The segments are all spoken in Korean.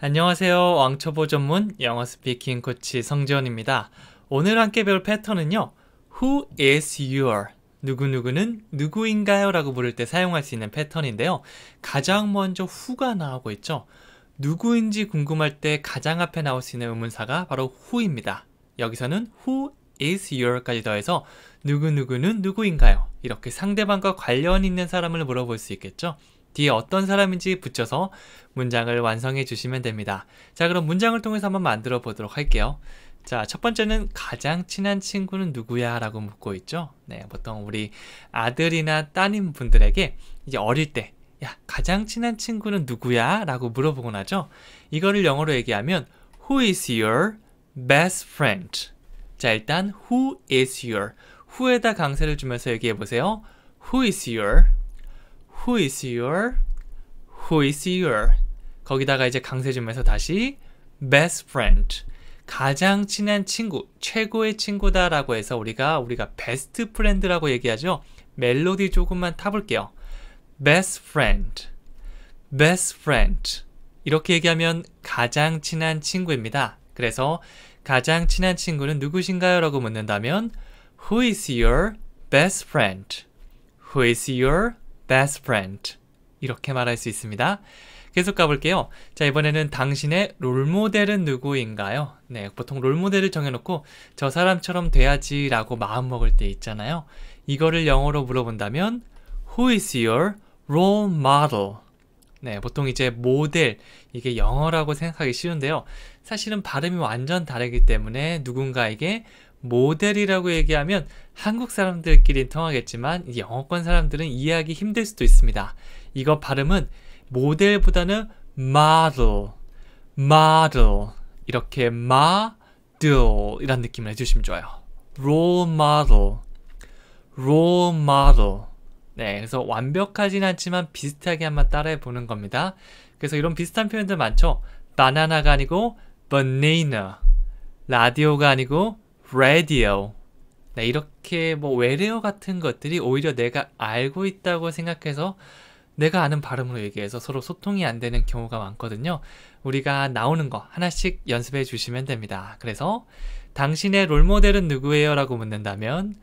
안녕하세요. 왕초보 전문 영어 스피킹 코치 성지원입니다. 오늘 함께 배울 패턴은요. Who is your? 누구누구는 누구인가요? 라고 물을 때 사용할 수 있는 패턴인데요. 가장 먼저 who가 나오고 있죠. 누구인지 궁금할 때 가장 앞에 나올 수 있는 의문사가 바로 who입니다. 여기서는 who is your까지 더해서 누구누구는 누구인가요? 이렇게 상대방과 관련 있는 사람을 물어볼 수 있겠죠. 뒤에 어떤 사람인지 붙여서 문장을 완성해 주시면 됩니다. 자, 그럼 문장을 통해서 한번 만들어 보도록 할게요. 자, 첫 번째는 가장 친한 친구는 누구야? 라고 묻고 있죠. 네, 보통 우리 아들이나 따님 분들에게 이제 어릴 때 야, 가장 친한 친구는 누구야? 라고 물어보곤 하죠. 이거를 영어로 얘기하면 Who is your best friend? 자, 일단 Who is your? who에다 강세를 주면서 얘기해 보세요. Who is your? Who is your? Who is your? 거기다가 이제 강세 주면서 다시 best friend. 가장 친한 친구, 최고의 친구다라고 해서 우리가 best friend라고 얘기하죠. 멜로디 조금만 타볼게요. best friend. best friend. 이렇게 얘기하면 가장 친한 친구입니다. 그래서 가장 친한 친구는 누구신가요? 라고 묻는다면 Who is your best friend? Who is your best friend? 이렇게 말할 수 있습니다. 계속 가볼게요. 자, 이번에는 당신의 롤모델은 누구인가요? 네, 보통 롤모델을 정해놓고 저 사람처럼 돼야지 라고 마음먹을 때 있잖아요. 이거를 영어로 물어본다면 Who is your role model? 네, 보통 이제 모델, 이게 영어라고 생각하기 쉬운데요. 사실은 발음이 완전 다르기 때문에 누군가에게 모델이라고 얘기하면 한국 사람들끼리 통하겠지만 영어권 사람들은 이해하기 힘들 수도 있습니다. 이거 발음은 모델보다는 model, model 이렇게 model 이란 느낌을 해주시면 좋아요. role model, role model. 네, 그래서 완벽하진 않지만 비슷하게 한번 따라해 보는 겁니다. 그래서 이런 비슷한 표현들 많죠. 바나나가 아니고 banana, 라디오가 아니고 radio. 네, 이렇게 뭐 외래어 같은 것들이 오히려 내가 알고 있다고 생각해서 내가 아는 발음으로 얘기해서 서로 소통이 안 되는 경우가 많거든요. 우리가 나오는 거 하나씩 연습해 주시면 됩니다. 그래서 당신의 롤모델은 누구예요? 라고 묻는다면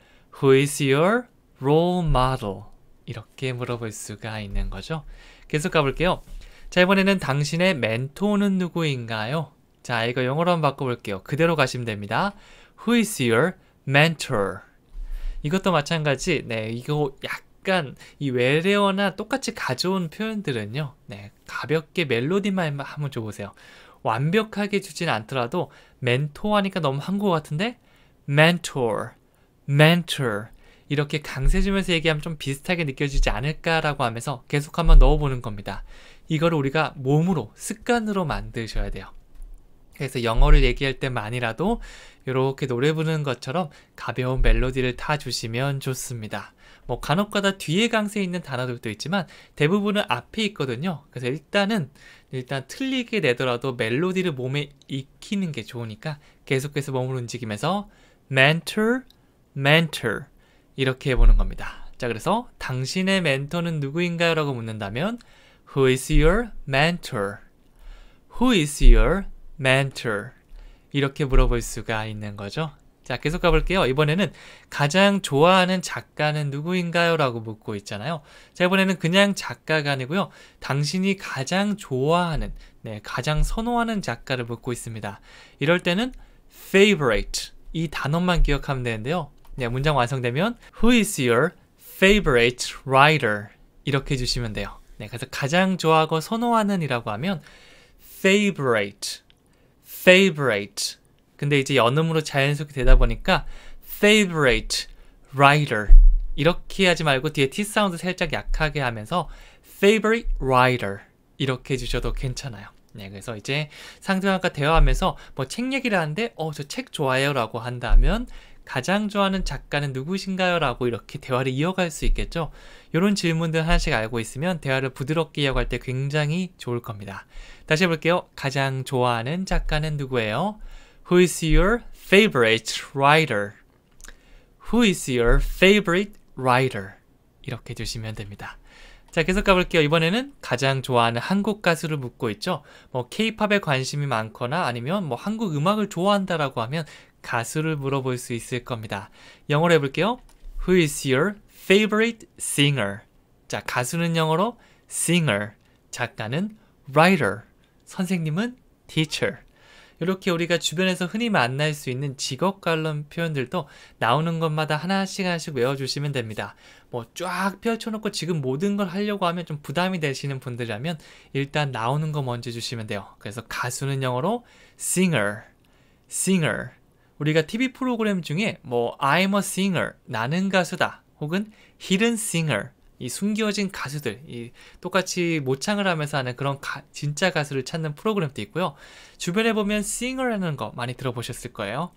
Who is your role model? 이렇게 물어볼 수가 있는 거죠. 계속 가볼게요. 자, 이번에는 당신의 멘토는 누구인가요? 자, 이거 영어로 한번 바꿔볼게요. 그대로 가시면 됩니다. Who is your mentor? 이것도 마찬가지. 네, 이거 약간 이 외래어나 똑같이 가져온 표현들은요. 네, 가볍게 멜로디만 한번 줘보세요. 완벽하게 주진 않더라도 멘토 하니까 너무 한국어 같은데 mentor, mentor 이렇게 강세 주면서 얘기하면 좀 비슷하게 느껴지지 않을까라고 하면서 계속 한번 넣어보는 겁니다. 이거를 우리가 몸으로, 습관으로 만드셔야 돼요. 그래서 영어를 얘기할 때만이라도 이렇게 노래 부르는 것처럼 가벼운 멜로디를 타주시면 좋습니다. 뭐 간혹가다 뒤에 강세 있는 단어들도 있지만 대부분은 앞에 있거든요. 그래서 일단 틀리게 내더라도 멜로디를 몸에 익히는 게 좋으니까 계속해서 몸을 움직이면서 mentor, mentor 이렇게 해보는 겁니다. 자, 그래서 당신의 멘토는 누구인가요? 라고 묻는다면 Who is your mentor? Who is your mentor? 이렇게 물어볼 수가 있는 거죠. 자, 계속 가볼게요. 이번에는 가장 좋아하는 작가는 누구인가요? 라고 묻고 있잖아요. 자, 이번에는 그냥 작가가 아니고요. 당신이 가장 좋아하는, 네, 가장 선호하는 작가를 묻고 있습니다. 이럴 때는 favorite 이 단어만 기억하면 되는데요. 네, 문장 완성되면 Who is your favorite writer? 이렇게 해주시면 돼요. 네, 그래서 가장 좋아하고 선호하는 이라고 하면 favorite, favorite. 근데 이제 연음으로 자연스럽게 되다 보니까 favorite writer 이렇게 하지 말고 뒤에 T 사운드 살짝 약하게 하면서 favorite writer 이렇게 해주셔도 괜찮아요. 네, 그래서 이제 상대방과 대화하면서 뭐 책 얘기를 하는데 저 책 좋아해요 라고 한다면 가장 좋아하는 작가는 누구신가요? 라고 이렇게 대화를 이어갈 수 있겠죠. 이런 질문들 하나씩 알고 있으면 대화를 부드럽게 이어갈 때 굉장히 좋을 겁니다. 다시 해볼게요. 가장 좋아하는 작가는 누구예요? Who is your favorite writer? Who is your favorite writer? 이렇게 해주시면 됩니다. 자, 계속 가볼게요. 이번에는 가장 좋아하는 한국 가수를 묻고 있죠. 뭐 K-팝에 관심이 많거나 아니면 뭐 한국 음악을 좋아한다라고 하면 가수를 물어볼 수 있을 겁니다. 영어로 해볼게요. Who is your favorite singer? 자, 가수는 영어로 singer, 작가는 writer, 선생님은 teacher. 이렇게 우리가 주변에서 흔히 만날 수 있는 직업 관련 표현들도 나오는 것마다 하나씩 외워주시면 됩니다. 뭐 쫙 펼쳐놓고 지금 모든 걸 하려고 하면 좀 부담이 되시는 분들이라면 일단 나오는 거 먼저 주시면 돼요. 그래서 가수는 영어로 singer, singer. 우리가 TV 프로그램 중에 뭐 I'm a singer, 나는 가수다, 혹은 hidden singer, 이 숨겨진 가수들, 이 똑같이 모창을 하면서 하는 그런 진짜 가수를 찾는 프로그램도 있고요. 주변에 보면 singer라는 거 많이 들어보셨을 거예요.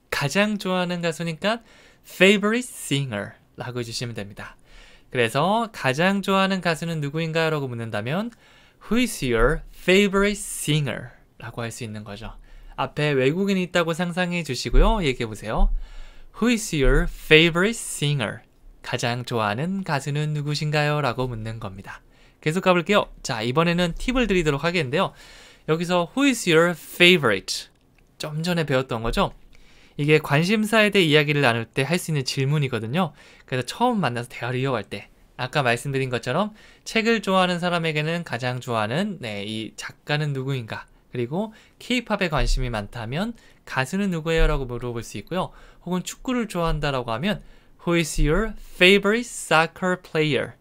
가장 좋아하는 가수니까 favorite singer 라고 해주시면 됩니다. 그래서 가장 좋아하는 가수는 누구인가요? 라고 묻는다면 Who is your favorite singer? 라고 할 수 있는 거죠. 앞에 외국인이 있다고 상상해 주시고요. 얘기해 보세요. Who is your favorite singer? 가장 좋아하는 가수는 누구신가요? 라고 묻는 겁니다. 계속 가볼게요. 자, 이번에는 팁을 드리도록 하겠는데요. 여기서 Who is your favorite? 좀 전에 배웠던 거죠. 이게 관심사에 대해 이야기를 나눌 때 할 수 있는 질문이거든요. 그래서 처음 만나서 대화를 이어갈 때 아까 말씀드린 것처럼 책을 좋아하는 사람에게는 가장 좋아하는 이 작가는 누구인가, 그리고 K-팝에 관심이 많다면 가수는 누구예요? 라고 물어볼 수 있고요. 혹은 축구를 좋아한다라고 하면 Who is your favorite soccer player?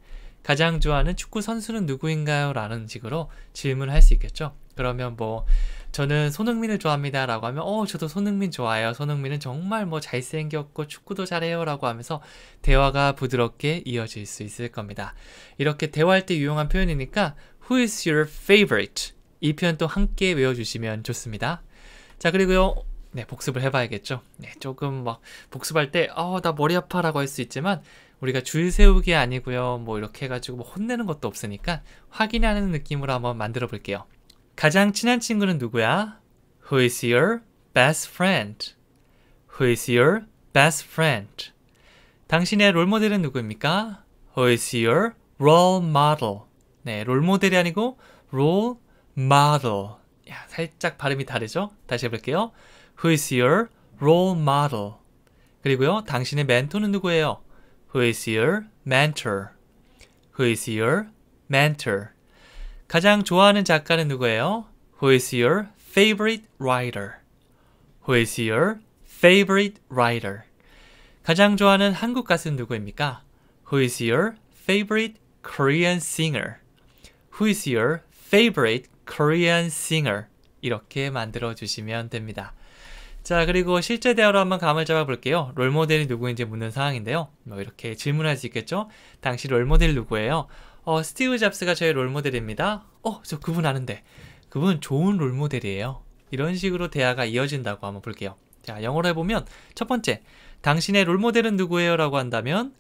가장 좋아하는 축구 선수는 누구인가요? 라는 식으로 질문을 할 수 있겠죠. 그러면 뭐 저는 손흥민을 좋아합니다 라고 하면 저도 손흥민 좋아해요. 손흥민은 정말 뭐 잘생겼고 축구도 잘해요 라고 하면서 대화가 부드럽게 이어질 수 있을 겁니다. 이렇게 대화할 때 유용한 표현이니까 Who is your favorite? 이 표현 또 함께 외워주시면 좋습니다. 자, 그리고요. 네, 복습을 해봐야겠죠. 네, 조금 막 복습할 때 나 머리 아파 라고 할 수 있지만 우리가 줄 세우기 아니고요. 뭐 이렇게 해가지고 뭐 혼내는 것도 없으니까 확인하는 느낌으로 한번 만들어 볼게요. 가장 친한 친구는 누구야? Who is your best friend? Who is your best friend? 당신의 롤모델은 누구입니까? Who is your role model? 네, 롤모델이 아니고 role model. 야, 살짝 발음이 다르죠? 다시 해볼게요. Who is your role model? 그리고요, 당신의 멘토는 누구예요? Who is your mentor? Who is your mentor? 가장 좋아하는 작가는 누구예요? Who is your favorite writer? Who is your favorite writer? 가장 좋아하는 한국 가수는 누구입니까? Who is your favorite Korean singer? Who is your favorite Korean singer? 이렇게 만들어 주시면 됩니다. 자, 그리고 실제 대화로 한번 감을 잡아 볼게요. 롤모델이 누구인지 묻는 상황인데요. 뭐 이렇게 질문할 수 있겠죠? 당신 롤모델 누구예요? 스티브 잡스가 저의 롤모델입니다. 저 그분 아는데. 그분 좋은 롤모델이에요. 이런 식으로 대화가 이어진다고 한번 볼게요. 자, 영어로 해보면 첫 번째, 당신의 롤모델은 누구예요? 라고 한다면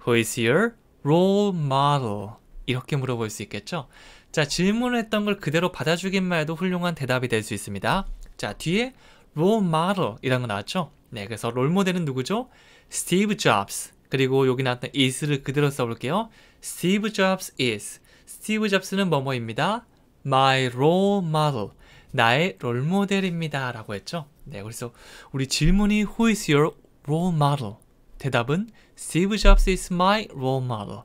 Who is your role model? 이렇게 물어볼 수 있겠죠? 자, 질문을 했던 걸 그대로 받아주기만 해도 훌륭한 대답이 될 수 있습니다. 자, 뒤에 role model 이라는 거 나왔죠? 네, 그래서 롤모델은 누구죠? 스티브 잡스. 그리고 여기 나왔던 is를 그대로 써볼게요. 스티브 잡스 is. 스티브 잡스는 뭐뭐입니다. My role model. 나의 롤모델입니다. 라고 했죠. 네, 그래서 우리 질문이 Who is your role model? 대답은 Steve Jobs is my role model.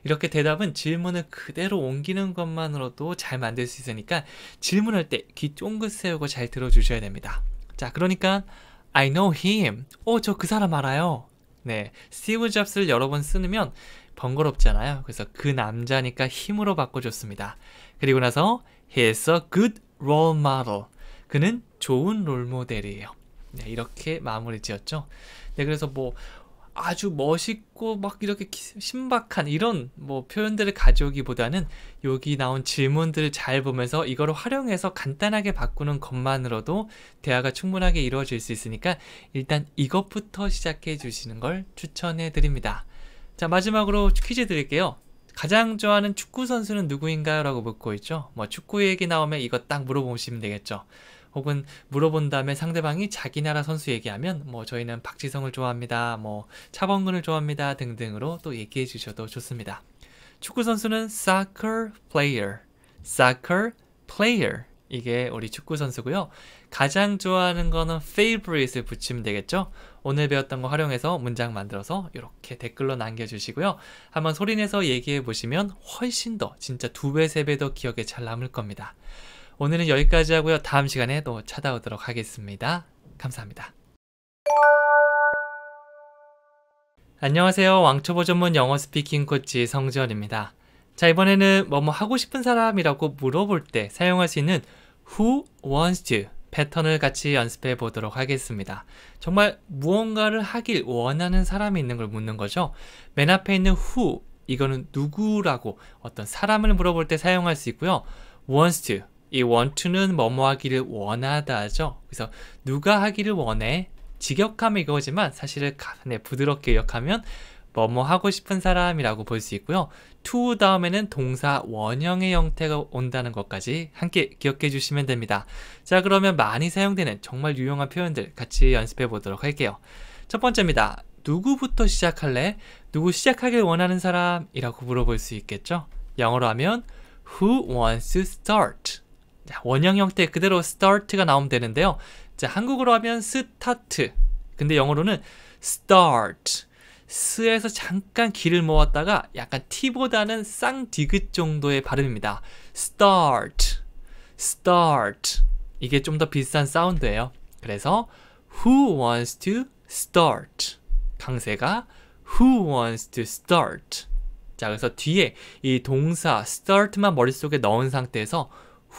이렇게 대답은 질문을 그대로 옮기는 것만으로도 잘 만들 수 있으니까 질문할 때 귀 쫑긋 세우고 잘 들어주셔야 됩니다. 자, 그러니까 I know him. 저 그 사람 알아요. 네, 스티브 잡스를 여러 번 쓰면 번거롭잖아요. 그래서 그 남자니까 힘으로 바꿔줬습니다. 그리고 나서 He is a good role model. 그는 좋은 롤모델이에요. 네, 이렇게 마무리 지었죠. 네, 그래서 뭐 아주 멋있고 막 이렇게 신박한 이런 뭐 표현들을 가져오기보다는 여기 나온 질문들을 잘 보면서 이걸 활용해서 간단하게 바꾸는 것만으로도 대화가 충분하게 이루어질 수 있으니까 일단 이것부터 시작해 주시는 걸 추천해 드립니다. 자, 마지막으로 퀴즈 드릴게요. 가장 좋아하는 축구 선수는 누구인가요? 라고 묻고 있죠. 뭐 축구 얘기 나오면 이거 딱 물어보시면 되겠죠. 혹은 물어본 다음에 상대방이 자기 나라 선수 얘기하면 뭐 저희는 박지성을 좋아합니다, 뭐 차범근을 좋아합니다 등등으로 또 얘기해 주셔도 좋습니다. 축구 선수는 soccer player, soccer player. 이게 우리 축구 선수고요. 가장 좋아하는 거는 favorite을 붙이면 되겠죠? 오늘 배웠던 거 활용해서 문장 만들어서 이렇게 댓글로 남겨주시고요. 한번 소리내서 얘기해 보시면 훨씬 더 진짜 2배, 3배 더 기억에 잘 남을 겁니다. 오늘은 여기까지 하고요. 다음 시간에 또 찾아오도록 하겠습니다. 감사합니다. 안녕하세요. 왕초보 전문 영어 스피킹 코치 성지원입니다. 자, 이번에는 뭐뭐 하고 싶은 사람이라고 물어볼 때 사용할 수 있는 who wants to 패턴을 같이 연습해 보도록 하겠습니다. 정말 무언가를 하길 원하는 사람이 있는 걸 묻는 거죠. 맨 앞에 있는 who, 이거는 누구라고 어떤 사람을 물어볼 때 사용할 수 있고요. wants to, 이 want to는 뭐뭐 하기를 원하다죠. 그래서 누가 하기를 원해? 직역하면 이거지만 사실은 부드럽게 역하면 뭐뭐 하고 싶은 사람이라고 볼 수 있고요. to 다음에는 동사 원형의 형태가 온다는 것까지 함께 기억해 주시면 됩니다. 자, 그러면 많이 사용되는 정말 유용한 표현들 같이 연습해 보도록 할게요. 첫 번째입니다. 누구부터 시작할래? 누구 시작하길 원하는 사람이라고 물어볼 수 있겠죠? 영어로 하면 Who wants to start? 자, 원형 형태 그대로 start가 나오면 되는데요. 자, 한국어로 하면 start. 근데 영어로는 start. 스에서 잠깐 기를 모았다가 약간 T보다는 쌍디귿 정도의 발음입니다. start, start. 이게 좀 더 비슷한 사운드예요. 그래서 who wants to start? 강세가 who wants to start? 자, 그래서 뒤에 이 동사 start만 머릿속에 넣은 상태에서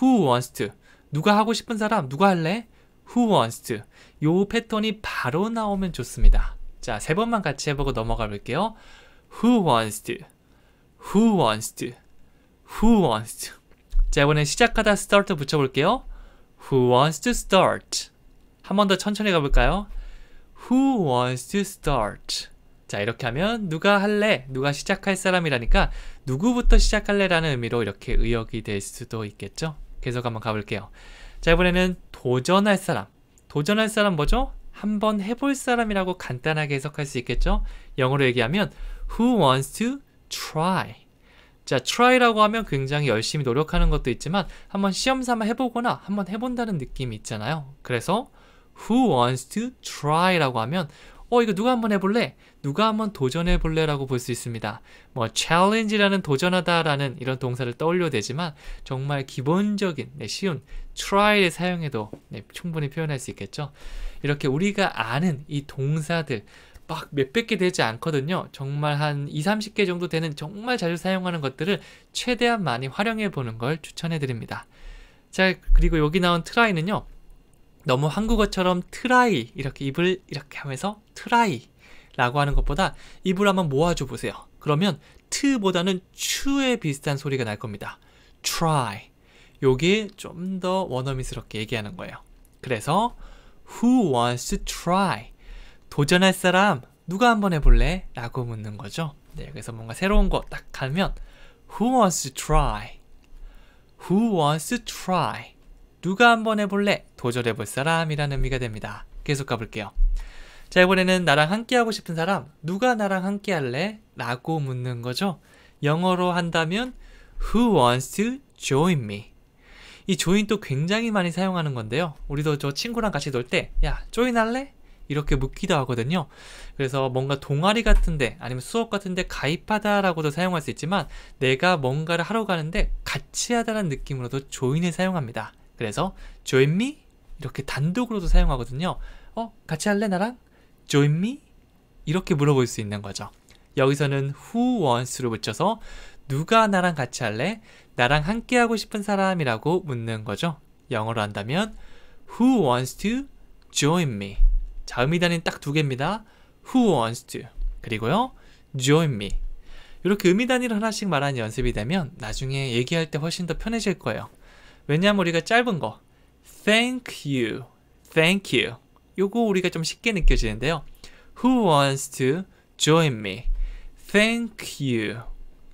who wants to? 누가 하고 싶은 사람? 누가 할래? who wants to? 요 패턴이 바로 나오면 좋습니다. 자, 3번만 같이 해보고 넘어가 볼게요. Who wants to? Who wants to? Who wants to? 자, 이번엔 시작하다 start 붙여볼게요. Who wants to start? 한 번 더 천천히 가볼까요? Who wants to start? 자, 이렇게 하면 누가 할래? 누가 시작할 사람이라니까 누구부터 시작할래? 라는 의미로 이렇게 의역이 될 수도 있겠죠? 계속 한번 가볼게요. 자, 이번에는 도전할 사람. 도전할 사람 뭐죠? 한번 해볼 사람이라고 간단하게 해석할 수 있겠죠? 영어로 얘기하면 Who wants to try? 자, try라고 하면 굉장히 열심히 노력하는 것도 있지만 한번 시험 삼아 해보거나 한번 해본다는 느낌이 있잖아요. 그래서 Who wants to try라고 하면 이거 누가 한번 해볼래? 누가 한번 도전해볼래? 라고 볼 수 있습니다. 뭐 challenge라는 도전하다라는 이런 동사를 떠올려도 되지만 정말 기본적인 쉬운 try를 사용해도 충분히 표현할 수 있겠죠. 이렇게 우리가 아는 이 동사들 막 몇백 개 되지 않거든요. 정말 한 20-30개 정도 되는 정말 자주 사용하는 것들을 최대한 많이 활용해 보는 걸 추천해 드립니다. 자, 그리고 여기 나온 try는요. 너무 한국어처럼 try 이렇게 입을 이렇게 하면서 try 라고 하는 것보다 입을 한번 모아줘 보세요. 그러면 t보다는 추에 비슷한 소리가 날 겁니다. try. 요게 좀 더 원어민스럽게 얘기하는 거예요. 그래서 Who wants to try? 도전할 사람 누가 한번 해볼래? 라고 묻는 거죠. 네, 그래서 뭔가 새로운 거 딱 가면 Who wants to try? Who wants to try? 누가 한번 해볼래? 도전해볼 사람이라는 의미가 됩니다. 계속 가볼게요. 자, 이번에는 나랑 함께 하고 싶은 사람 누가 나랑 함께 할래? 라고 묻는 거죠. 영어로 한다면 Who wants to join me? 이 join도 굉장히 많이 사용하는 건데요. 우리도 저 친구랑 같이 놀 때 야, join 할래? 이렇게 묻기도 하거든요. 그래서 뭔가 동아리 같은데 아니면 수업 같은데 가입하다 라고도 사용할 수 있지만 내가 뭔가를 하러 가는데 같이 하다라는 느낌으로도 join을 사용합니다. 그래서 join me? 이렇게 단독으로도 사용하거든요. 같이 할래 나랑? join me? 이렇게 물어볼 수 있는 거죠. 여기서는 who wants로 붙여서 누가 나랑 같이 할래? 나랑 함께 하고 싶은 사람이라고 묻는 거죠. 영어로 한다면 Who wants to join me? 자, 의미단위는 딱 2개입니다. Who wants to? 그리고요, join me. 이렇게 의미단위를 하나씩 말하는 연습이 되면 나중에 얘기할 때 훨씬 더 편해질 거예요. 왜냐하면 우리가 짧은 거 Thank you, thank you. 요거 우리가 좀 쉽게 느껴지는데요. Who wants to join me? Thank you.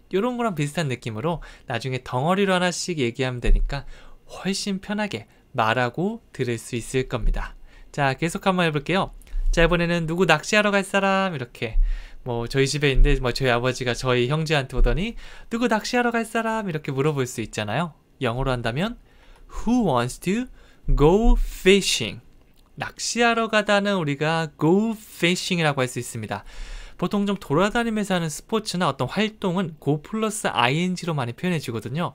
이런 거랑 비슷한 느낌으로 나중에 덩어리로 하나씩 얘기하면 되니까 훨씬 편하게 말하고 들을 수 있을 겁니다. 자, 계속 한번 해볼게요. 자, 이번에는 누구 낚시하러 갈 사람? 이렇게 뭐 저희 집에 있는데 뭐 저희 아버지가 저희 형제한테 오더니 누구 낚시하러 갈 사람 이렇게 물어볼 수 있잖아요. 영어로 한다면 Who wants to go fishing? 낚시하러 가다는 우리가 go fishing이라고 할 수 있습니다. 보통 좀 돌아다니면서 하는 스포츠나 어떤 활동은 go 플러스 ing로 많이 표현해 주거든요.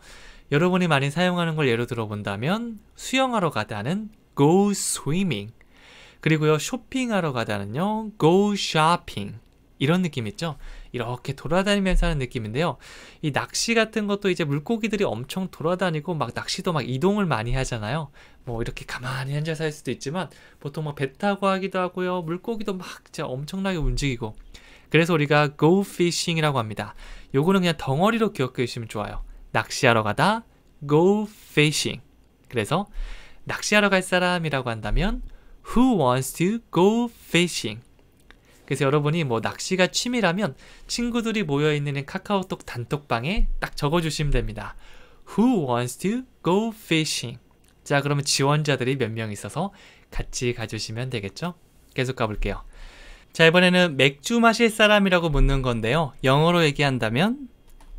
여러분이 많이 사용하는 걸 예로 들어 본다면 수영하러 가다는 go swimming, 그리고요 쇼핑하러 가다는요 go shopping, 이런 느낌 있죠? 이렇게 돌아다니면서 하는 느낌인데요. 이 낚시 같은 것도 이제 물고기들이 엄청 돌아다니고 막 낚시도 막 이동을 많이 하잖아요. 뭐 이렇게 가만히 앉아서 할 수도 있지만 보통 막 배 타고 하기도 하고요. 물고기도 막 진짜 엄청나게 움직이고. 그래서 우리가 go fishing이라고 합니다. 요거는 그냥 덩어리로 기억해 주시면 좋아요. 낚시하러 가다 go fishing. 그래서 낚시하러 갈 사람이라고 한다면 Who wants to go fishing? 그래서 여러분이 뭐 낚시가 취미라면 친구들이 모여있는 카카오톡 단톡방에 딱 적어주시면 됩니다. Who wants to go fishing? 자, 그러면 지원자들이 몇 명 있어서 같이 가주시면 되겠죠? 계속 가볼게요. 자, 이번에는 맥주 마실 사람이라고 묻는 건데요. 영어로 얘기한다면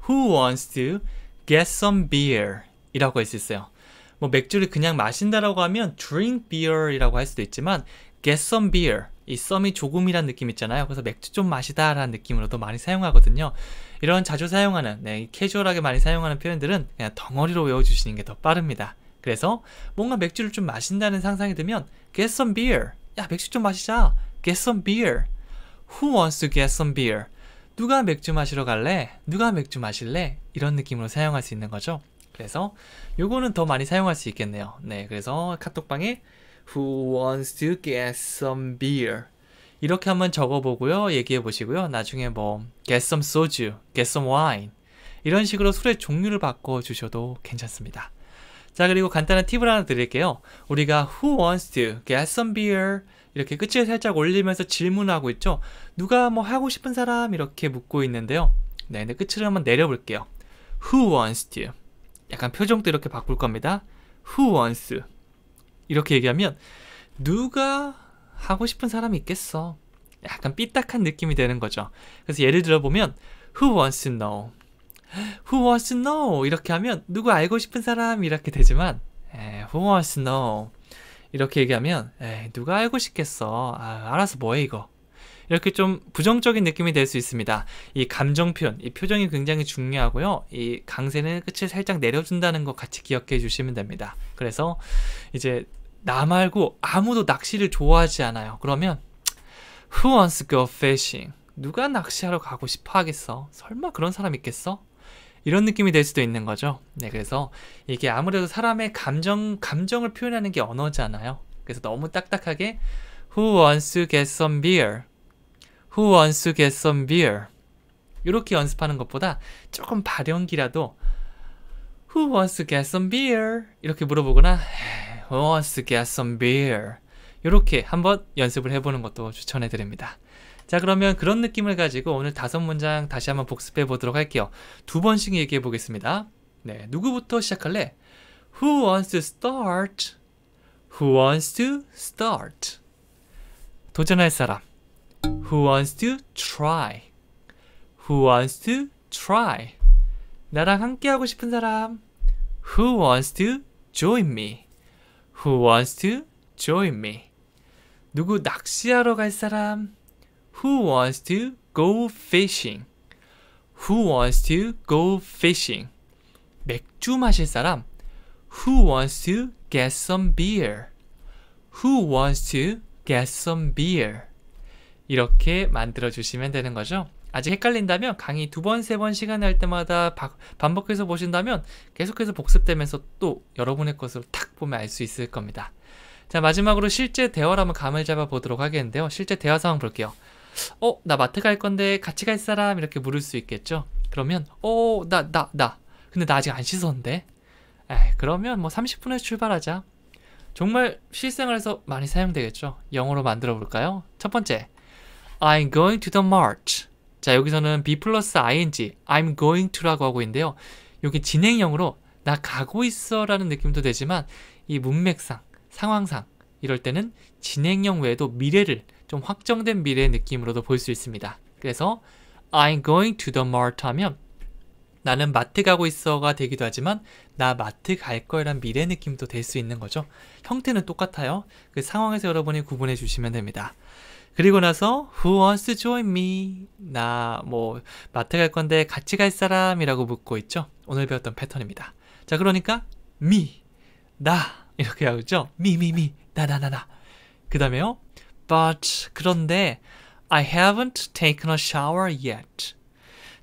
Who wants to get some beer? 이라고 할 수 있어요. 뭐 맥주를 그냥 마신다라고 하면 drink beer 이라고 할 수도 있지만 get some beer, 이 썸이 조금이란 느낌 있잖아요. 그래서 맥주 좀 마시다 라는 느낌으로도 많이 사용하거든요. 이런 자주 사용하는, 캐주얼하게 많이 사용하는 표현들은 그냥 덩어리로 외워주시는 게 더 빠릅니다. 그래서 뭔가 맥주를 좀 마신다는 상상이 들면 get some beer, 야 맥주 좀 마시자, get some beer. Who wants to get some beer? 누가 맥주 마시러 갈래? 누가 맥주 마실래? 이런 느낌으로 사용할 수 있는 거죠. 그래서 요거는 더 많이 사용할 수 있겠네요. 네, 그래서 카톡방에 Who wants to get some beer? 이렇게 한번 적어보고요. 얘기해 보시고요. 나중에 뭐 get some soju, get some wine, 이런 식으로 술의 종류를 바꿔주셔도 괜찮습니다. 자, 그리고 간단한 팁을 하나 드릴게요. 우리가 Who wants to get some beer? 이렇게 끝을 살짝 올리면서 질문하고 있죠. 누가 뭐 하고 싶은 사람? 이렇게 묻고 있는데요. 네, 근데 끝을 한번 내려볼게요. Who wants to? 약간 표정도 이렇게 바꿀 겁니다. Who wants? 이렇게 얘기하면 누가 하고 싶은 사람이 있겠어? 약간 삐딱한 느낌이 되는 거죠. 그래서 예를 들어 보면 Who wants to know? Who wants to know? 이렇게 하면 누구 알고 싶은 사람 이렇게 되지만 Who wants to know? 이렇게 얘기하면 누가 알고 싶겠어? 알아서 뭐해 이거? 이렇게 좀 부정적인 느낌이 될 수 있습니다. 이 감정 표현, 이 표정이 굉장히 중요하고요. 이 강세는 끝을 살짝 내려준다는 거 같이 기억해 주시면 됩니다. 그래서 이제 나 말고 아무도 낚시를 좋아하지 않아요. 그러면 Who wants to go fishing? 누가 낚시하러 가고 싶어 하겠어? 설마 그런 사람 있겠어? 이런 느낌이 될 수도 있는 거죠. 네, 그래서 이게 아무래도 사람의 감정을 표현하는 게 언어잖아요. 그래서 너무 딱딱하게 Who wants to get some beer? Who wants to get some beer? 이렇게 연습하는 것보다 조금 발연기라도 Who wants to get some beer? 이렇게 물어보거나 Who wants to get some beer? 이렇게 한번 연습을 해보는 것도 추천해드립니다. 자, 그러면 그런 느낌을 가지고 오늘 5문장 다시 한번 복습해 보도록 할게요. 2번씩 얘기해 보겠습니다. 네, 누구부터 시작할래? Who wants to start? Who wants to start? 도전할 사람. Who wants to try? Who wants to try? 나랑 함께 하고 싶은 사람. Who wants to join me? Who wants to join me? 누구 낚시하러 갈 사람? Who wants to go fishing? Who wants to go fishing? 맥주 마실 사람? Who wants to get some beer? Who wants to get some beer? 이렇게 만들어 주시면 되는 거죠. 아직 헷갈린다면 강의 2번, 3번 시간에 할 때마다 반복해서 보신다면 계속해서 복습되면서 또 여러분의 것으로 탁 보면 알 수 있을 겁니다. 자, 마지막으로 실제 대화로 한번 감을 잡아 보도록 하겠는데요. 실제 대화 상황 볼게요. 나 마트 갈 건데 같이 갈 사람? 이렇게 물을 수 있겠죠. 그러면 나 근데 나 아직 안 씻었는데. 그러면 뭐 30분에 출발하자. 정말 실생활에서 많이 사용되겠죠. 영어로 만들어 볼까요? 첫 번째, I'm going to the mart. 자, 여기서는 be 플러스 ing, I'm going to라고 하고 있는데요. 여기 진행형으로 나 가고 있어 라는 느낌도 되지만 이 문맥상, 상황상 이럴 때는 진행형 외에도 미래를 좀 확정된 미래의 느낌으로도 볼 수 있습니다. 그래서 I'm going to the mart 하면 나는 마트 가고 있어가 되기도 하지만 나 마트 갈 거란 미래 느낌도 될 수 있는 거죠. 형태는 똑같아요. 그 상황에서 여러분이 구분해 주시면 됩니다. 그리고 나서 Who wants to join me? 나 마트 갈 건데 같이 갈 사람이라고 묻고 있죠. 오늘 배웠던 패턴입니다. 자, 그러니까 me, 나 이렇게 하죠. me, 나. 그 다음에요. But 그런데 I haven't taken a shower yet.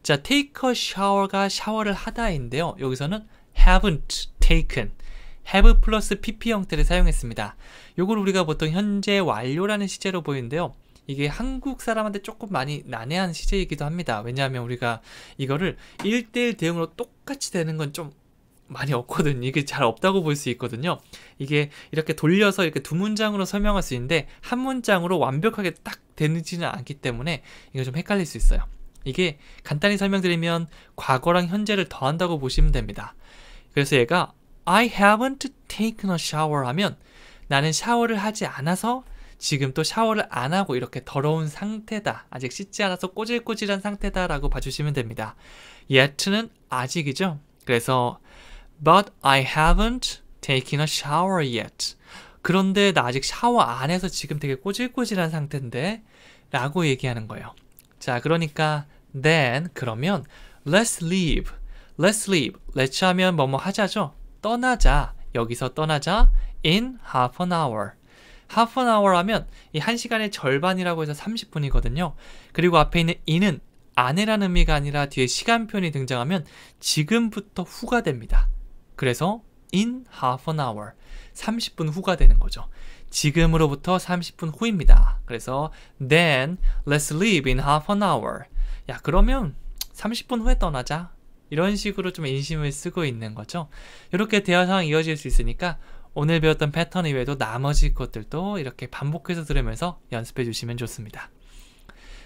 자, take a shower가 샤워를 하다인데요. 여기서는 haven't taken, have 플러스 pp 형태를 사용했습니다. 요걸 우리가 보통 현재 완료라는 시제로 보이는데요. 이게 한국 사람한테 조금 많이 난해한 시제이기도 합니다. 왜냐하면 우리가 이거를 1:1 대응으로 똑같이 되는 건 좀 많이 없거든요. 이게 잘 없다고 볼 수 있거든요. 이게 이렇게 돌려서 이렇게 두 문장으로 설명할 수 있는데 한 문장으로 완벽하게 딱 되지는 않기 때문에 이거 좀 헷갈릴 수 있어요. 이게 간단히 설명드리면 과거랑 현재를 더한다고 보시면 됩니다. 그래서 얘가 I haven't taken a shower 하면 나는 샤워를 하지 않아서 지금 또 샤워를 안 하고 이렇게 더러운 상태다. 아직 씻지 않아서 꼬질꼬질한 상태다 라고 봐주시면 됩니다. yet는 아직이죠. 그래서 But I haven't taken a shower yet. 그런데 나 아직 샤워 안 해서 지금 되게 꼬질꼬질한 상태인데 라고 얘기하는 거예요. 자, 그러니까 then 그러면 let's leave. let's 하면 뭐뭐 하자죠. 떠나자. 여기서 떠나자. in half an hour. half an hour 하면 이 1시간의 절반이라고 해서 30분이거든요. 그리고 앞에 있는 in은 안에라는 의미가 아니라 뒤에 시간표현이 등장하면 지금부터 후가 됩니다. 그래서 in half an hour. 30분 후가 되는 거죠. 지금으로부터 30분 후입니다. 그래서 then let's leave in half an hour. 야, 그러면 30분 후에 떠나자. 이런 식으로 좀 인심을 쓰고 있는 거죠. 이렇게 대화 상황이 이어질 수 있으니까 오늘 배웠던 패턴 이외에도 나머지 것들도 이렇게 반복해서 들으면서 연습해 주시면 좋습니다.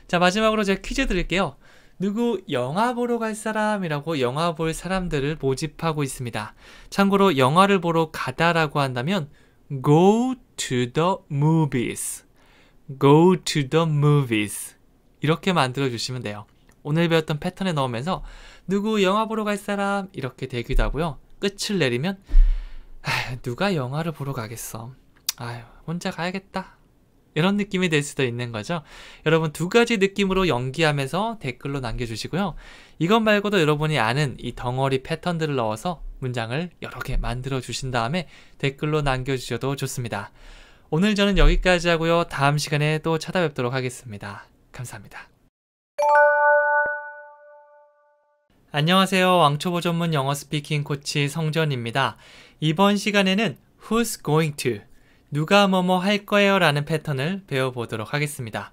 자, 마지막으로 제가 퀴즈 드릴게요. 누구 영화 보러 갈 사람이라고 영화 볼 사람들을 모집하고 있습니다. 참고로 영화를 보러 가다라고 한다면 go to the movies. go to the movies. 이렇게 만들어 주시면 돼요. 오늘 배웠던 패턴에 넣으면서 누구 영화 보러 갈 사람 이렇게 되기도 하고요. 끝을 내리면 누가 영화를 보러 가겠어. 혼자 가야겠다. 이런 느낌이 될 수도 있는 거죠. 여러분 두 가지 느낌으로 연기하면서 댓글로 남겨주시고요. 이것 말고도 여러분이 아는 이 덩어리 패턴들을 넣어서 문장을 여러 개 만들어 주신 다음에 댓글로 남겨주셔도 좋습니다. 오늘 저는 여기까지 하고요. 다음 시간에 또 찾아뵙도록 하겠습니다. 감사합니다. 안녕하세요. 왕초보 전문 영어 스피킹 코치 성전입니다. 이번 시간에는 Who's going to? 누가 뭐뭐 할 거예요 라는 패턴을 배워보도록 하겠습니다.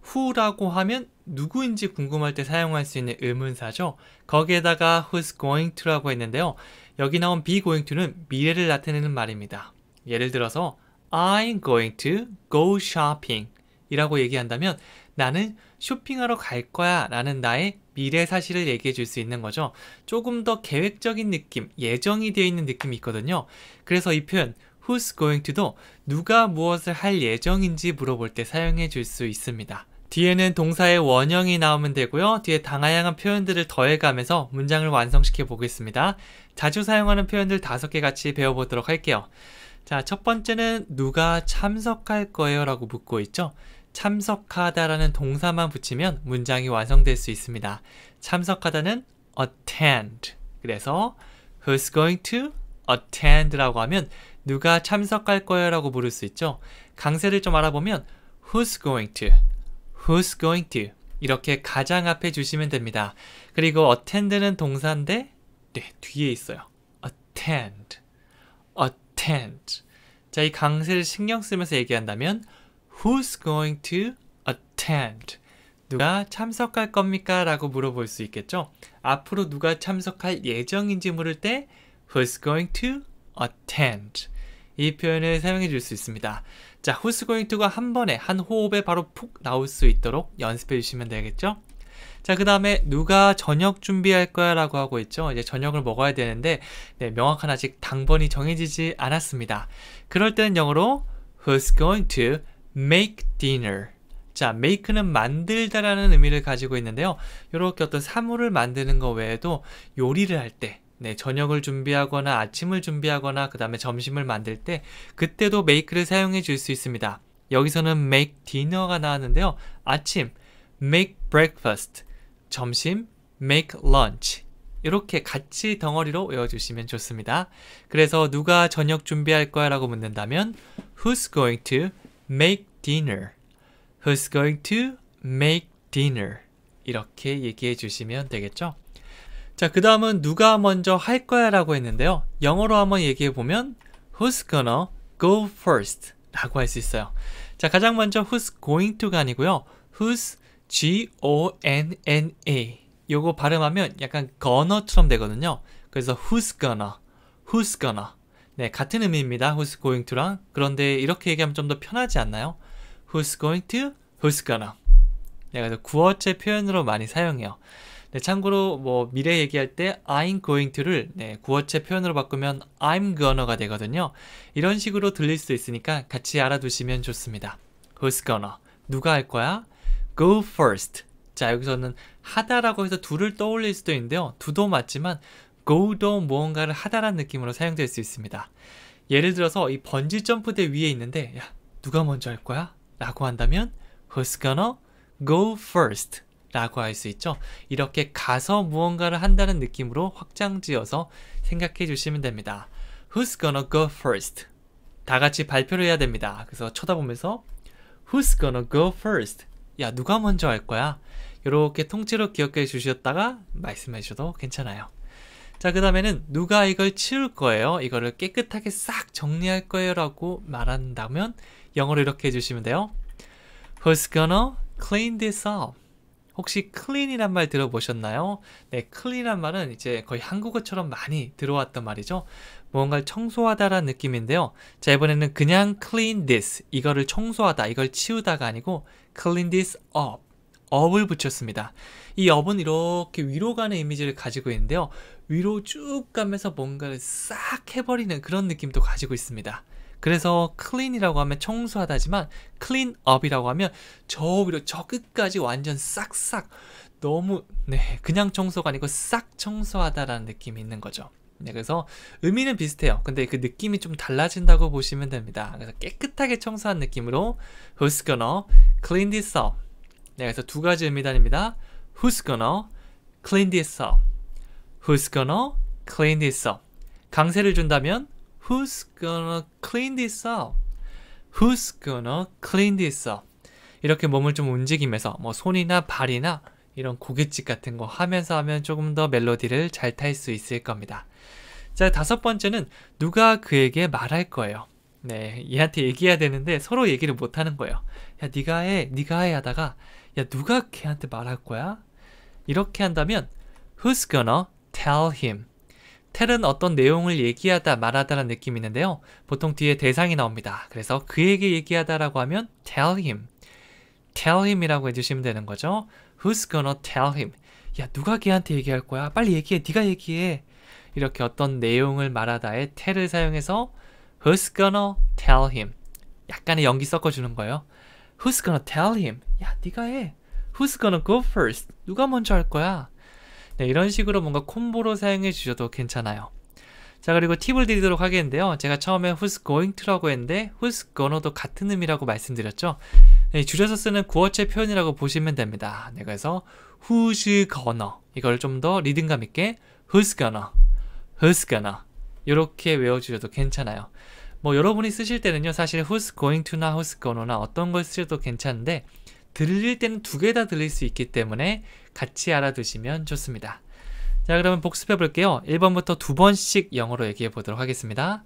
who라고 하면 누구인지 궁금할 때 사용할 수 있는 의문사죠. 거기에다가 who's going to라고 했는데요. 여기 나온 be going to는 미래를 나타내는 말입니다. 예를 들어서 I'm going to go shopping 이라고 얘기한다면 나는 쇼핑하러 갈 거야 라는 나의 미래 사실을 얘기해 줄 수 있는 거죠. 조금 더 계획적인 느낌, 예정이 되어 있는 느낌이 있거든요. 그래서 이 표현 Who's going to도 누가 무엇을 할 예정인지 물어볼 때 사용해 줄 수 있습니다. 뒤에는 동사의 원형이 나오면 되고요. 뒤에 다양한 표현들을 더해가면서 문장을 완성시켜 보겠습니다. 자주 사용하는 표현들 5개 같이 배워보도록 할게요. 자, 첫 번째는 누가 참석할 거예요 라고 묻고 있죠. 참석하다라는 동사만 붙이면 문장이 완성될 수 있습니다. 참석하다는 attend. 그래서 Who's going to attend 라고 하면 누가 참석할 거예요 라고 물을 수 있죠. 강세를 좀 알아보면 Who's going to? Who's going to? 이렇게 가장 앞에 주시면 됩니다. 그리고 attend는 동사인데 뒤에 있어요. attend. 자, 이 강세를 신경 쓰면서 얘기한다면 Who's going to attend? 누가 참석할 겁니까? 라고 물어볼 수 있겠죠. 앞으로 누가 참석할 예정인지 물을 때 Who's going to attend? 이 표현을 사용해 줄 수 있습니다. 자, Who's going to가 한 번에 한 호흡에 바로 푹 나올 수 있도록 연습해 주시면 되겠죠. 자, 그 다음에 누가 저녁 준비할 거야 라고 하고 있죠. 이제 저녁을 먹어야 되는데 명확한 아직 당번이 정해지지 않았습니다. 그럴 때는 영어로 Who's going to make dinner? 자, make는 만들다라는 의미를 가지고 있는데요. 이렇게 어떤 사물을 만드는 거 외에도 요리를 할 때, 네, 저녁을 준비하거나 아침을 준비하거나 그 다음에 점심을 만들 때 그때도 make를 사용해 줄 수 있습니다. 여기서는 make dinner가 나왔는데요. 아침, make breakfast, 점심, make lunch 이렇게 같이 덩어리로 외워주시면 좋습니다. 그래서 누가 저녁 준비할 거야 라고 묻는다면 Who's going to make dinner? Who's going to make dinner? 이렇게 얘기해 주시면 되겠죠. 자, 그 다음은 누가 먼저 할 거야 라고 했는데요. 영어로 한번 얘기해 보면 Who's gonna go first? 라고 할 수 있어요. 자, 가장 먼저 Who's going to가 아니고요. Who's G-O-N-N-A 요거 발음하면 약간 gonna처럼 되거든요. 그래서 who's gonna 네, 같은 의미입니다. who's going to랑. 그런데 이렇게 얘기하면 좀 더 편하지 않나요? who's going to, who's gonna. 네, 그래서 구어체 표현으로 많이 사용해요. 네, 참고로 뭐 미래 얘기할 때 I'm going to를 네, 구어체 표현으로 바꾸면 I'm gonna가 되거든요. 이런 식으로 들릴 수 있으니까 같이 알아두시면 좋습니다. who's gonna 누가 할 거야? go first. 자, 여기서는 하다라고 해서 do를 떠올릴 수도 있는데요. do도 맞지만 go도 무언가를 하다라는 느낌으로 사용될 수 있습니다. 예를 들어서 이 번지 점프대 위에 있는데 야, 누가 먼저 할 거야? 라고 한다면 who's gonna go first? 라고 할 수 있죠. 이렇게 가서 무언가를 한다는 느낌으로 확장지어서 생각해 주시면 됩니다. Who's gonna go first? 다 같이 발표를 해야 됩니다. 그래서 쳐다보면서 Who's gonna go first? 야, 누가 먼저 할 거야? 이렇게 통째로 기억해 주셨다가 말씀해 주셔도 괜찮아요. 자, 그 다음에는 누가 이걸 치울 거예요? 이거를 깨끗하게 싹 정리할 거예요 라고 말한다면 영어로 이렇게 해주시면 돼요. Who's gonna clean this up? 혹시 clean이란 말 들어보셨나요? 네, clean이란 말은 이제 거의 한국어처럼 많이 들어왔던 말이죠. 무언가를 청소하다라는 느낌인데요. 자, 이번에는 그냥 clean this, 이거를 청소하다, 이걸 치우다가 아니고 clean this up, up을 붙였습니다. 이 up은 이렇게 위로 가는 이미지를 가지고 있는데요. 위로 쭉 가면서 뭔가를 싹 해버리는 그런 느낌도 가지고 있습니다. 그래서 clean이라고 하면 청소하다지만 clean up이라고 하면 저 위로 저 끝까지 완전 싹싹 너무 네 그냥 청소가 아니고 싹 청소하다라는 느낌이 있는 거죠. 네, 그래서 의미는 비슷해요. 근데 그 느낌이 좀 달라진다고 보시면 됩니다. 그래서 깨끗하게 청소한 느낌으로 Who's gonna clean this up? 네, 그래서 두 가지 의미단입니다. Who's gonna clean this up? Who's gonna clean this up? 강세를 준다면 Who's gonna clean this up? Who's gonna clean this up? 이렇게 몸을 좀 움직이면서 뭐 손이나 발이나 이런 고깃집 같은 거 하면서 하면 조금 더 멜로디를 잘 탈 수 있을 겁니다. 자, 다섯 번째는 누가 그에게 말할 거예요. 네, 얘한테 얘기해야 되는데 서로 얘기를 못 하는 거예요. 야, 네가 해 하다가 야, 누가 걔한테 말할 거야? 이렇게 한다면 Who's gonna tell him? tell은 어떤 내용을 얘기하다 말하다라는 느낌이 있는데요. 보통 뒤에 대상이 나옵니다. 그래서 그에게 얘기하다라고 하면 tell him. tell him이라고 해주시면 되는 거죠. Who's gonna tell him? 야, 누가 걔한테 얘기할 거야? 빨리 얘기해. 네가 얘기해. 이렇게 어떤 내용을 말하다에 tell을 사용해서 Who's gonna tell him? 약간의 연기 섞어주는 거예요. Who's gonna tell him? 야, 네가 해. Who's gonna go first? 누가 먼저 할 거야? 네, 이런 식으로 뭔가 콤보로 사용해 주셔도 괜찮아요. 자, 그리고 팁을 드리도록 하겠는데요. 제가 처음에 who's going to라고 했는데 who's gonna도 같은 의미라고 말씀드렸죠. 네, 줄여서 쓰는 구어체 표현이라고 보시면 됩니다. 네, 그래서 who's gonna 이걸 좀 더 리듬감 있게 who's gonna 이렇게 외워주셔도 괜찮아요. 뭐 여러분이 쓰실 때는요, 사실 who's going to나 who's gonna나 어떤 걸 쓰셔도 괜찮은데 들릴 때는 두 개 다 들릴 수 있기 때문에 같이 알아두시면 좋습니다. 자, 그러면 복습해 볼게요. 1번부터 두 번씩 영어로 얘기해 보도록 하겠습니다.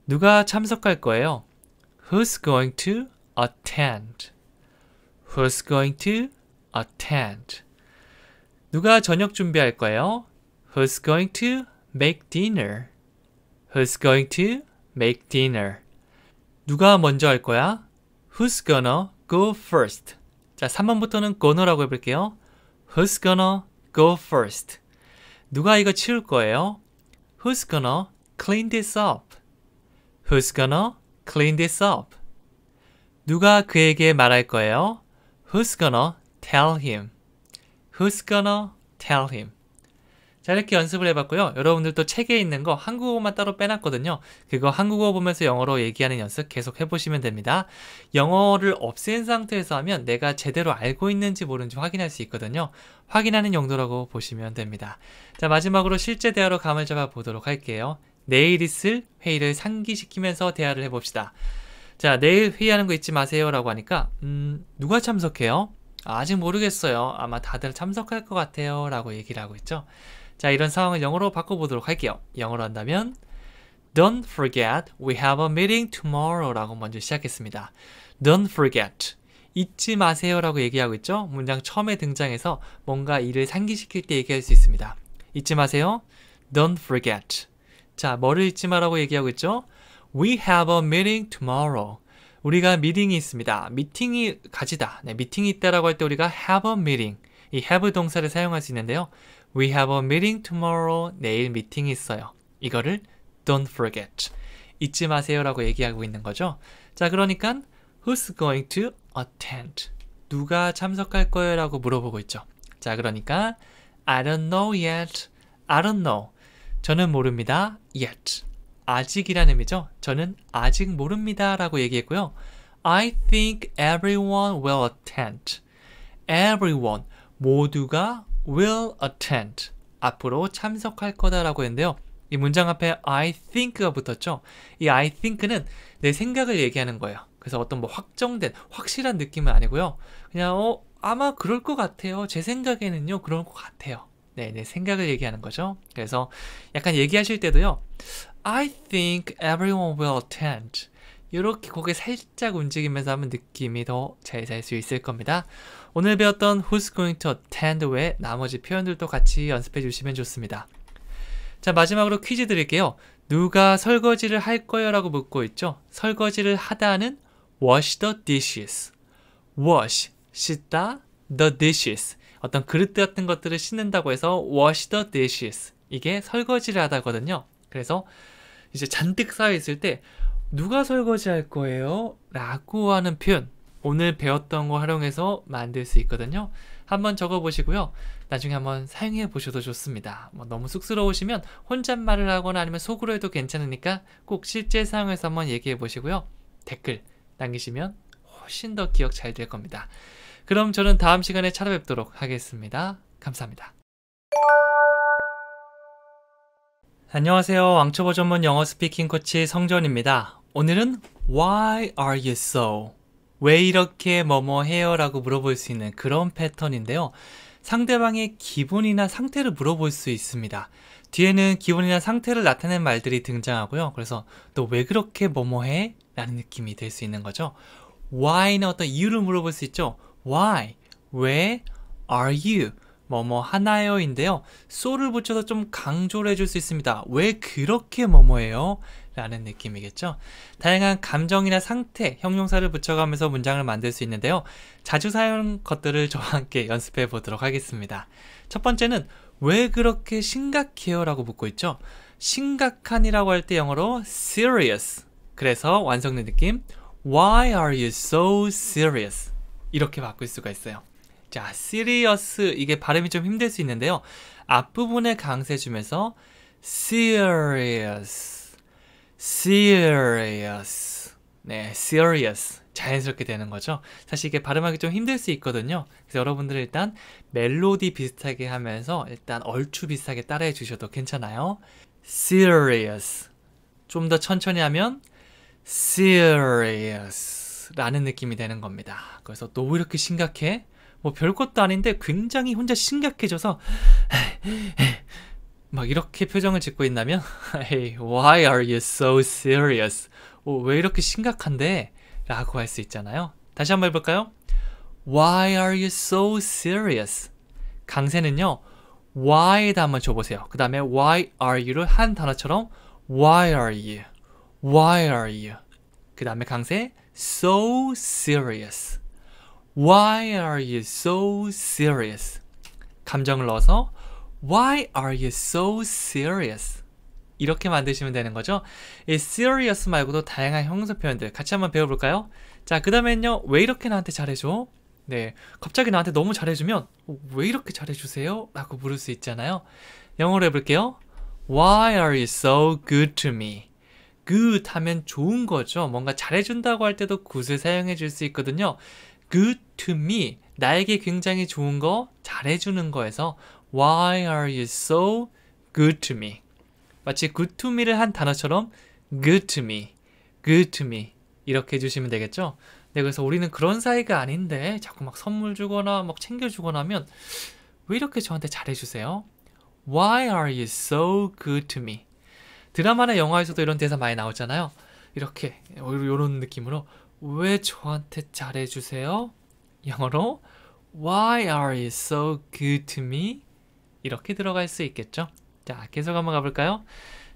누가 참석할 거예요? Who's going to attend? Who's going to attend? 누가 저녁 준비할 거예요? Who's going to make dinner? Who's going to make dinner? 누가 먼저 할 거야? Who's gonna go first? 자, 3번부터는 gonna라고 해볼게요. Who's gonna go first? 누가 이거 치울 거예요? Who's gonna clean this up? Who's gonna clean this up? 누가 그에게 말할 거예요? Who's gonna tell him? Who's gonna tell him? 자, 이렇게 연습을 해봤고요. 여러분들도 책에 있는 거 한국어만 따로 빼놨거든요. 그거 한국어 보면서 영어로 얘기하는 연습 계속 해보시면 됩니다. 영어를 없앤 상태에서 하면 내가 제대로 알고 있는지 모르는지 확인할 수 있거든요. 확인하는 용도라고 보시면 됩니다. 자, 마지막으로 실제 대화로 감을 잡아 보도록 할게요. 내일 있을 회의를 상기시키면서 대화를 해봅시다. 자, 내일 회의하는 거 잊지 마세요 라고 하니까 누가 참석해요? 아직 모르겠어요. 아마 다들 참석할 것 같아요 라고 얘기를 하고 있죠. 자, 이런 상황을 영어로 바꿔보도록 할게요. 영어로 한다면 Don't forget, we have a meeting tomorrow 라고 먼저 시작했습니다. Don't forget, 잊지 마세요 라고 얘기하고 있죠. 문장 처음에 등장해서 뭔가 일을 상기시킬 때 얘기할 수 있습니다. 잊지 마세요. Don't forget. 자, 뭐를 잊지 마라고 얘기하고 있죠. We have a meeting tomorrow. 우리가 미팅이 있습니다. 미팅이 가지다. 네, 미팅이 있다라고 할 때 우리가 have a meeting. 이 have 동사를 사용할 수 있는데요. We have a meeting tomorrow. 내일 미팅이 있어요. 이거를 don't forget. 잊지 마세요 라고 얘기하고 있는 거죠. 자, 그러니까 who's going to attend? 누가 참석할 거예요? 라고 물어보고 있죠. 자, 그러니까 I don't know yet. I don't know. 저는 모릅니다. yet. 아직이라는 의미죠. 저는 아직 모릅니다 라고 얘기했고요. I think everyone will attend. Everyone. 모두가 will attend. 앞으로 참석할 거다라고 했는데요. 이 문장 앞에 I think가 붙었죠. 이 I think는 내 생각을 얘기하는 거예요. 그래서 어떤 뭐 확정된, 확실한 느낌은 아니고요. 그냥 아마 그럴 것 같아요. 제 생각에는요, 그럴 것 같아요. 네, 내 생각을 얘기하는 거죠. 그래서 약간 얘기하실 때도요. I think everyone will attend. 이렇게 고개 살짝 움직이면서 하면 느낌이 더 잘 살 수 있을 겁니다. 오늘 배웠던 who's going to attend 외에 나머지 표현들도 같이 연습해 주시면 좋습니다. 자, 마지막으로 퀴즈 드릴게요. 누가 설거지를 할 거예요? 라고 묻고 있죠. 설거지를 하다는 wash the dishes. wash, 씻다, the dishes. 어떤 그릇 같은 것들을 씻는다고 해서 wash the dishes. 이게 설거지를 하다거든요. 그래서 이제 잔뜩 쌓여있을 때 누가 설거지 할 거예요? 라고 하는 표현, 오늘 배웠던 거 활용해서 만들 수 있거든요. 한번 적어보시고요. 나중에 한번 사용해 보셔도 좋습니다. 뭐 너무 쑥스러우시면 혼잣말을 하거나 아니면 속으로 해도 괜찮으니까 꼭 실제 사용해서 한번 얘기해 보시고요. 댓글 남기시면 훨씬 더 기억 잘 될 겁니다. 그럼 저는 다음 시간에 찾아뵙도록 하겠습니다. 감사합니다. 안녕하세요. 왕초보 전문 영어 스피킹 코치 성전입니다. 오늘은 Why are you so? 왜 이렇게 뭐뭐 해요? 라고 물어볼 수 있는 그런 패턴인데요. 상대방의 기분이나 상태를 물어볼 수 있습니다. 뒤에는 기분이나 상태를 나타내는 말들이 등장하고요. 그래서 너 왜 그렇게 뭐뭐 해? 라는 느낌이 들 수 있는 거죠. Why는 어떤 이유를 물어볼 수 있죠. Why? 왜? Are you? 뭐뭐 하나요? 인데요. so를 붙여서 좀 강조를 해줄 수 있습니다. 왜 그렇게 뭐뭐해요? 라는 느낌이겠죠. 다양한 감정이나 상태, 형용사를 붙여가면서 문장을 만들 수 있는데요. 자주 사용하는 것들을 저와 함께 연습해 보도록 하겠습니다. 첫 번째는 왜 그렇게 심각해요? 라고 묻고 있죠. 심각한이라고 할 때 영어로 serious. 그래서 완성된 느낌 Why are you so serious? 이렇게 바꿀 수가 있어요. 자, serious 이게 발음이 좀 힘들 수 있는데요. 앞부분에 강세 주면서 serious, serious, 네, serious 자연스럽게 되는 거죠. 사실 이게 발음하기 좀 힘들 수 있거든요. 그래서 여러분들은 일단 멜로디 비슷하게 하면서 일단 얼추 비슷하게 따라해 주셔도 괜찮아요. serious 좀 더 천천히 하면 serious 라는 느낌이 되는 겁니다. 그래서 너 왜 이렇게 심각해? 뭐 별것도 아닌데 굉장히 혼자 심각해져서 막 이렇게 표정을 짓고 있다면 Hey, why are you so serious? 왜 이렇게 심각한데? 라고 할 수 있잖아요. 다시 한번 해볼까요? Why are you so serious? 강세는요. why에다 한번 줘보세요. 그 다음에 why are you를 한 단어처럼 Why are you? Why are you? 그 다음에 강세 so serious. Why are you so serious? 감정을 넣어서 Why are you so serious? 이렇게 만드시면 되는 거죠. 이 serious 말고도 다양한 형용사 표현들 같이 한번 배워볼까요? 자, 그 다음에는요. 왜 이렇게 나한테 잘해줘? 네, 갑자기 나한테 너무 잘해주면 왜 이렇게 잘해주세요? 라고 물을 수 있잖아요. 영어로 해볼게요. Why are you so good to me? good 하면 좋은 거죠. 뭔가 잘해준다고 할 때도 good을 사용해 줄 수 있거든요. good to me, 나에게 굉장히 좋은 거, 잘해주는 거에서 Why are you so good to me? 마치 good to me를 한 단어처럼 good to me, good to me 이렇게 해주시면 되겠죠. 네, 그래서 우리는 그런 사이가 아닌데 자꾸 막 선물 주거나 막 챙겨주거나 하면 왜 이렇게 저한테 잘해주세요? Why are you so good to me? 드라마나 영화에서도 이런 대사 많이 나오잖아요. 이렇게 이런 느낌으로 왜 저한테 잘해주세요? 영어로 Why are you so good to me? 이렇게 들어갈 수 있겠죠. 자, 계속 한번 가볼까요?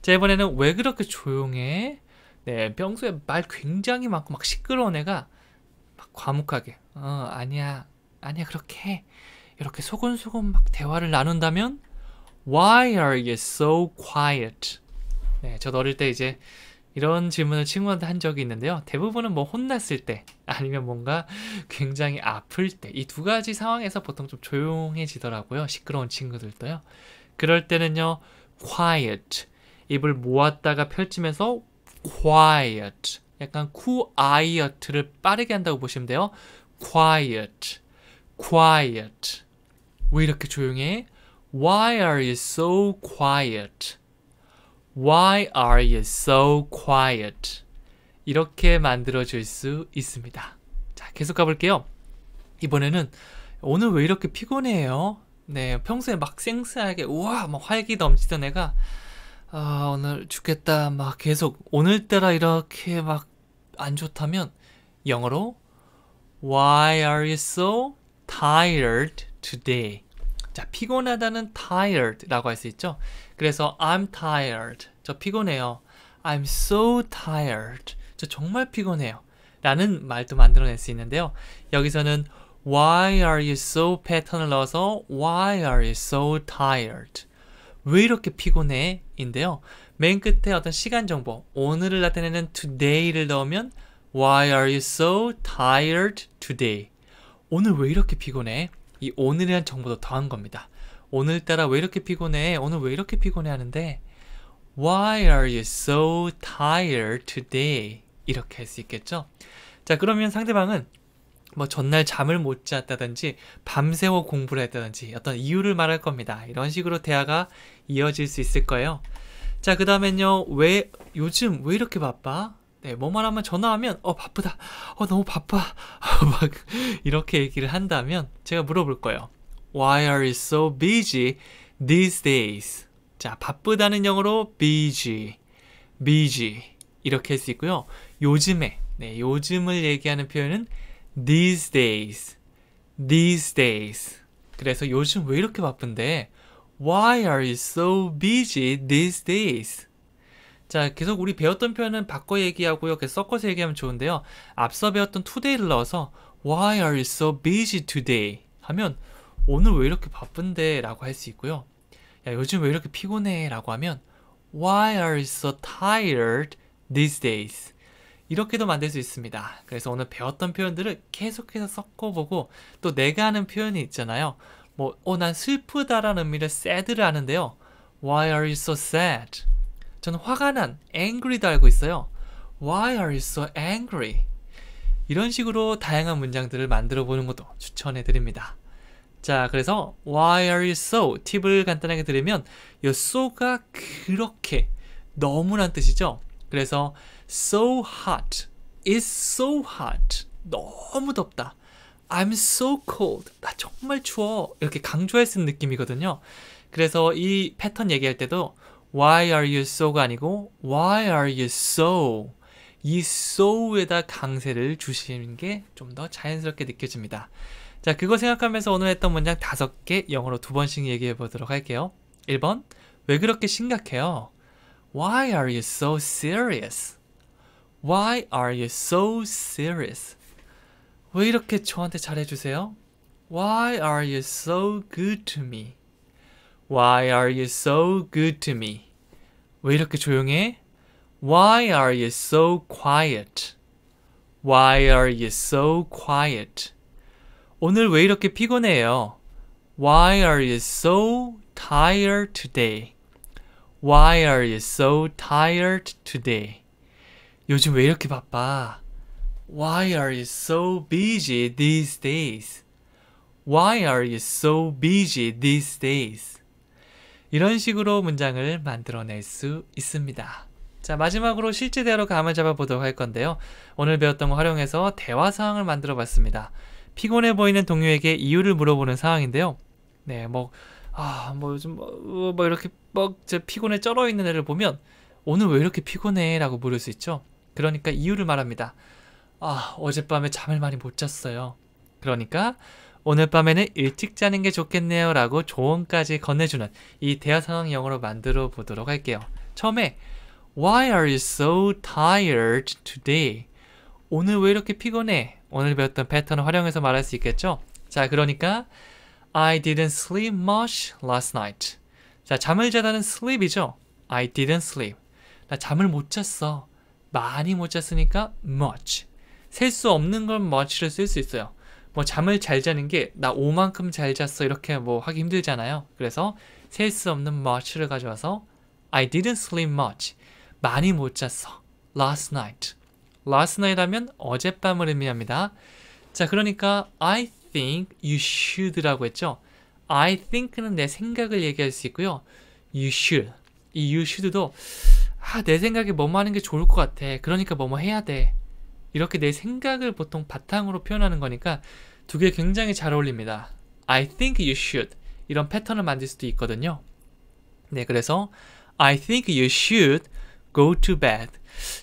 자, 이번에는 왜 그렇게 조용해? 네, 평소에 말 굉장히 많고 막 시끄러운 애가 막 과묵하게 아니야 그렇게 이렇게 소곤소곤 막 대화를 나눈다면 Why are you so quiet? 네, 저도 어릴 때 이제 이런 질문을 친구한테 한 적이 있는데요. 대부분은 뭐 혼났을 때 아니면 뭔가 굉장히 아플 때 이 두 가지 상황에서 보통 좀 조용해지더라고요. 시끄러운 친구들도요. 그럴 때는요, quiet 입을 모았다가 펼치면서 quiet 약간 quiet를 빠르게 한다고 보시면 돼요. quiet, quiet. 왜 이렇게 조용해? Why are you so quiet? Why are you so quiet? 이렇게 만들어줄 수 있습니다. 자, 계속 가볼게요. 이번에는 오늘 왜 이렇게 피곤해요? 네, 평소에 막 쌩쌩하게 우와 막 활기 넘치던 애가 오늘 죽겠다 막 계속 오늘따라 이렇게 막 안 좋다면 영어로 Why are you so tired today? 자, 피곤하다는 tired라고 할 수 있죠. 그래서 I'm tired. 저 피곤해요. I'm so tired. 저 정말 피곤해요. 라는 말도 만들어낼 수 있는데요. 여기서는 Why are you so 패턴을 넣어서 Why are you so tired? 왜 이렇게 피곤해? 인데요. 맨 끝에 어떤 시간 정보, 오늘을 나타내는 today를 넣으면 Why are you so tired today? 오늘 왜 이렇게 피곤해? 이 오늘이란 정보도 더한 겁니다. 오늘따라 왜 이렇게 피곤해? 오늘 왜 이렇게 피곤해 하는데 Why are you so tired today? 이렇게 할 수 있겠죠? 자, 그러면 상대방은 뭐 전날 잠을 못 잤다든지 밤새워 공부를 했다든지 어떤 이유를 말할 겁니다. 이런 식으로 대화가 이어질 수 있을 거예요. 자, 그 다음엔요. 요즘 왜 이렇게 바빠? 네, 뭐만 하면 전화하면 바쁘다. 너무 바빠. 막 이렇게 얘기를 한다면 제가 물어볼 거예요. Why are you so busy these days? 자, 바쁘다는 영어로 busy, busy 이렇게 할 수 있고요. 요즘에, 네, 요즘을 얘기하는 표현은 these days, these days. 그래서 요즘 왜 이렇게 바쁜데? Why are you so busy these days? 자, 계속 우리 배웠던 표현은 바꿔 얘기하고요. 계속 섞어서 얘기하면 좋은데요. 앞서 배웠던 today를 넣어서 Why are you so busy today? 하면 오늘 왜 이렇게 바쁜데? 라고 할 수 있고요. 야, 요즘 왜 이렇게 피곤해? 라고 하면 Why are you so tired these days? 이렇게도 만들 수 있습니다. 그래서 오늘 배웠던 표현들을 계속해서 섞어보고 또 내가 하는 표현이 있잖아요. 난 슬프다라는 의미를 sad를 하는데요. Why are you so sad? 저는 화가 난 angry도 알고 있어요. Why are you so angry? 이런 식으로 다양한 문장들을 만들어 보는 것도 추천해 드립니다. 자, 그래서 Why are you so? 팁을 간단하게 드리면 이 so가 그렇게 너무란 뜻이죠. 그래서 so hot, it's so hot. 너무 덥다. I'm so cold. 나 정말 추워. 이렇게 강조할 수 있는 느낌이거든요. 그래서 이 패턴 얘기할 때도 Why are you so가 아니고 Why are you so? 이 so에다 강세를 주시는 게 좀 더 자연스럽게 느껴집니다. 자, 그거 생각하면서 오늘 했던 문장 5개 영어로 2번씩 얘기해 보도록 할게요. 1번, 왜 그렇게 심각해요? Why are you so serious? Why are you so serious? 왜 이렇게 저한테 잘해주세요? Why are you so good to me? Why are you so good to me? 왜 이렇게 조용해? Why are you so quiet? Why are you so quiet? 오늘 왜 이렇게 피곤해요? Why are you so tired today? Why are you so tired today? 요즘 왜 이렇게 바빠? Why are you so busy these days? Why are you so busy these days? 이런 식으로 문장을 만들어낼 수 있습니다. 자, 마지막으로 실제 대화로 감을 잡아보도록 할 건데요. 오늘 배웠던 거 활용해서 대화 상황을 만들어 봤습니다. 피곤해 보이는 동료에게 이유를 물어보는 상황인데요. 네, 요즘 이렇게 피곤에 쩔어 있는 애를 보면 오늘 왜 이렇게 피곤해? 라고 물을 수 있죠. 그러니까 이유를 말합니다. 어젯밤에 잠을 많이 못 잤어요. 그러니까 오늘 밤에는 일찍 자는 게 좋겠네요 라고 조언까지 건네주는 이 대화 상황 영어로 만들어 보도록 할게요. 처음에 Why are you so tired today? 오늘 왜 이렇게 피곤해? 오늘 배웠던 패턴을 활용해서 말할 수 있겠죠? 자, 그러니까 I didn't sleep much last night. 자, 잠을 자다는 sleep이죠? I didn't sleep. 나 잠을 못 잤어. 많이 못 잤으니까 much. 셀 수 없는 걸 much를 쓸 수 있어요. 잠을 잘 자는 게 나 오만큼 잘 잤어 이렇게 하기 힘들잖아요. 그래서 셀 수 없는 much를 가져와서 I didn't sleep much. 많이 못 잤어. Last night. Last night 하면 어젯밤을 의미합니다. 자, 그러니까 I think you should라고 했죠. I think는 내 생각을 얘기할 수 있고요. You should. 이 you should도 내 생각에 뭐뭐 하는 게 좋을 것 같아. 그러니까 뭐뭐 해야 돼. 이렇게 내 생각을 보통 바탕으로 표현하는 거니까 두 개 굉장히 잘 어울립니다. I think you should. 이런 패턴을 만들 수도 있거든요. 네, 그래서 I think you should go to bed.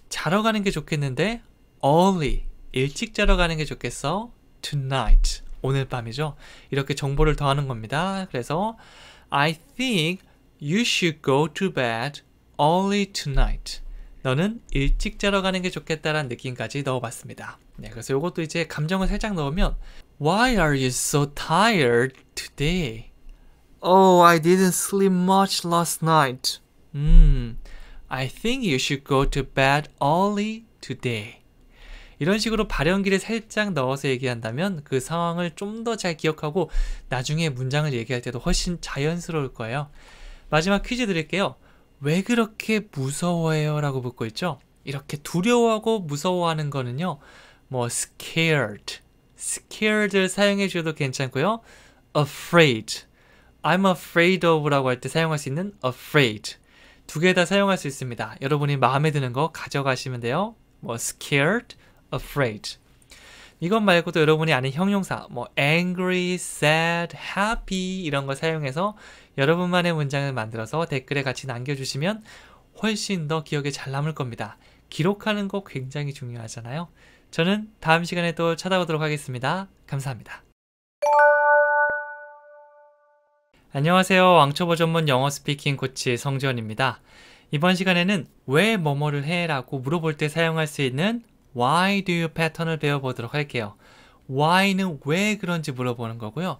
자러 가는 게 좋겠는데 early. 일찍 자러 가는 게 좋겠어. Tonight. 오늘 밤이죠. 이렇게 정보를 더하는 겁니다. 그래서 I think you should go to bed early tonight. 너는 일찍 자러 가는 게 좋겠다라는 느낌까지 넣어봤습니다. 네, 그래서 이것도 이제 감정을 살짝 넣으면 Why are you so tired today? Oh, I didn't sleep much last night. I think you should go to bed early today. 이런 식으로 발연기를 살짝 넣어서 얘기한다면 그 상황을 좀 더 잘 기억하고 나중에 문장을 얘기할 때도 훨씬 자연스러울 거예요. 마지막 퀴즈 드릴게요. 왜 그렇게 무서워해요? 라고 묻고 있죠. 이렇게 두려워하고 무서워하는 거는요. scared. scared를 사용해 주셔도 괜찮고요. afraid. I'm afraid of 라고 할 때 사용할 수 있는 afraid. 두 개 다 사용할 수 있습니다. 여러분이 마음에 드는 거 가져가시면 돼요. scared, afraid. 이것 말고도 여러분이 아는 형용사, angry, sad, happy 이런 거 사용해서 여러분만의 문장을 만들어서 댓글에 같이 남겨주시면 훨씬 더 기억에 잘 남을 겁니다. 기록하는 거 굉장히 중요하잖아요. 저는 다음 시간에 또 찾아오도록 하겠습니다. 감사합니다. 안녕하세요. 왕초보 전문 영어 스피킹 코치 성지원입니다. 이번 시간에는 왜 뭐뭐를 해? 라고 물어볼 때 사용할 수 있는 Why do you 패턴을 배워보도록 할게요. Why는 왜 그런지 물어보는 거고요.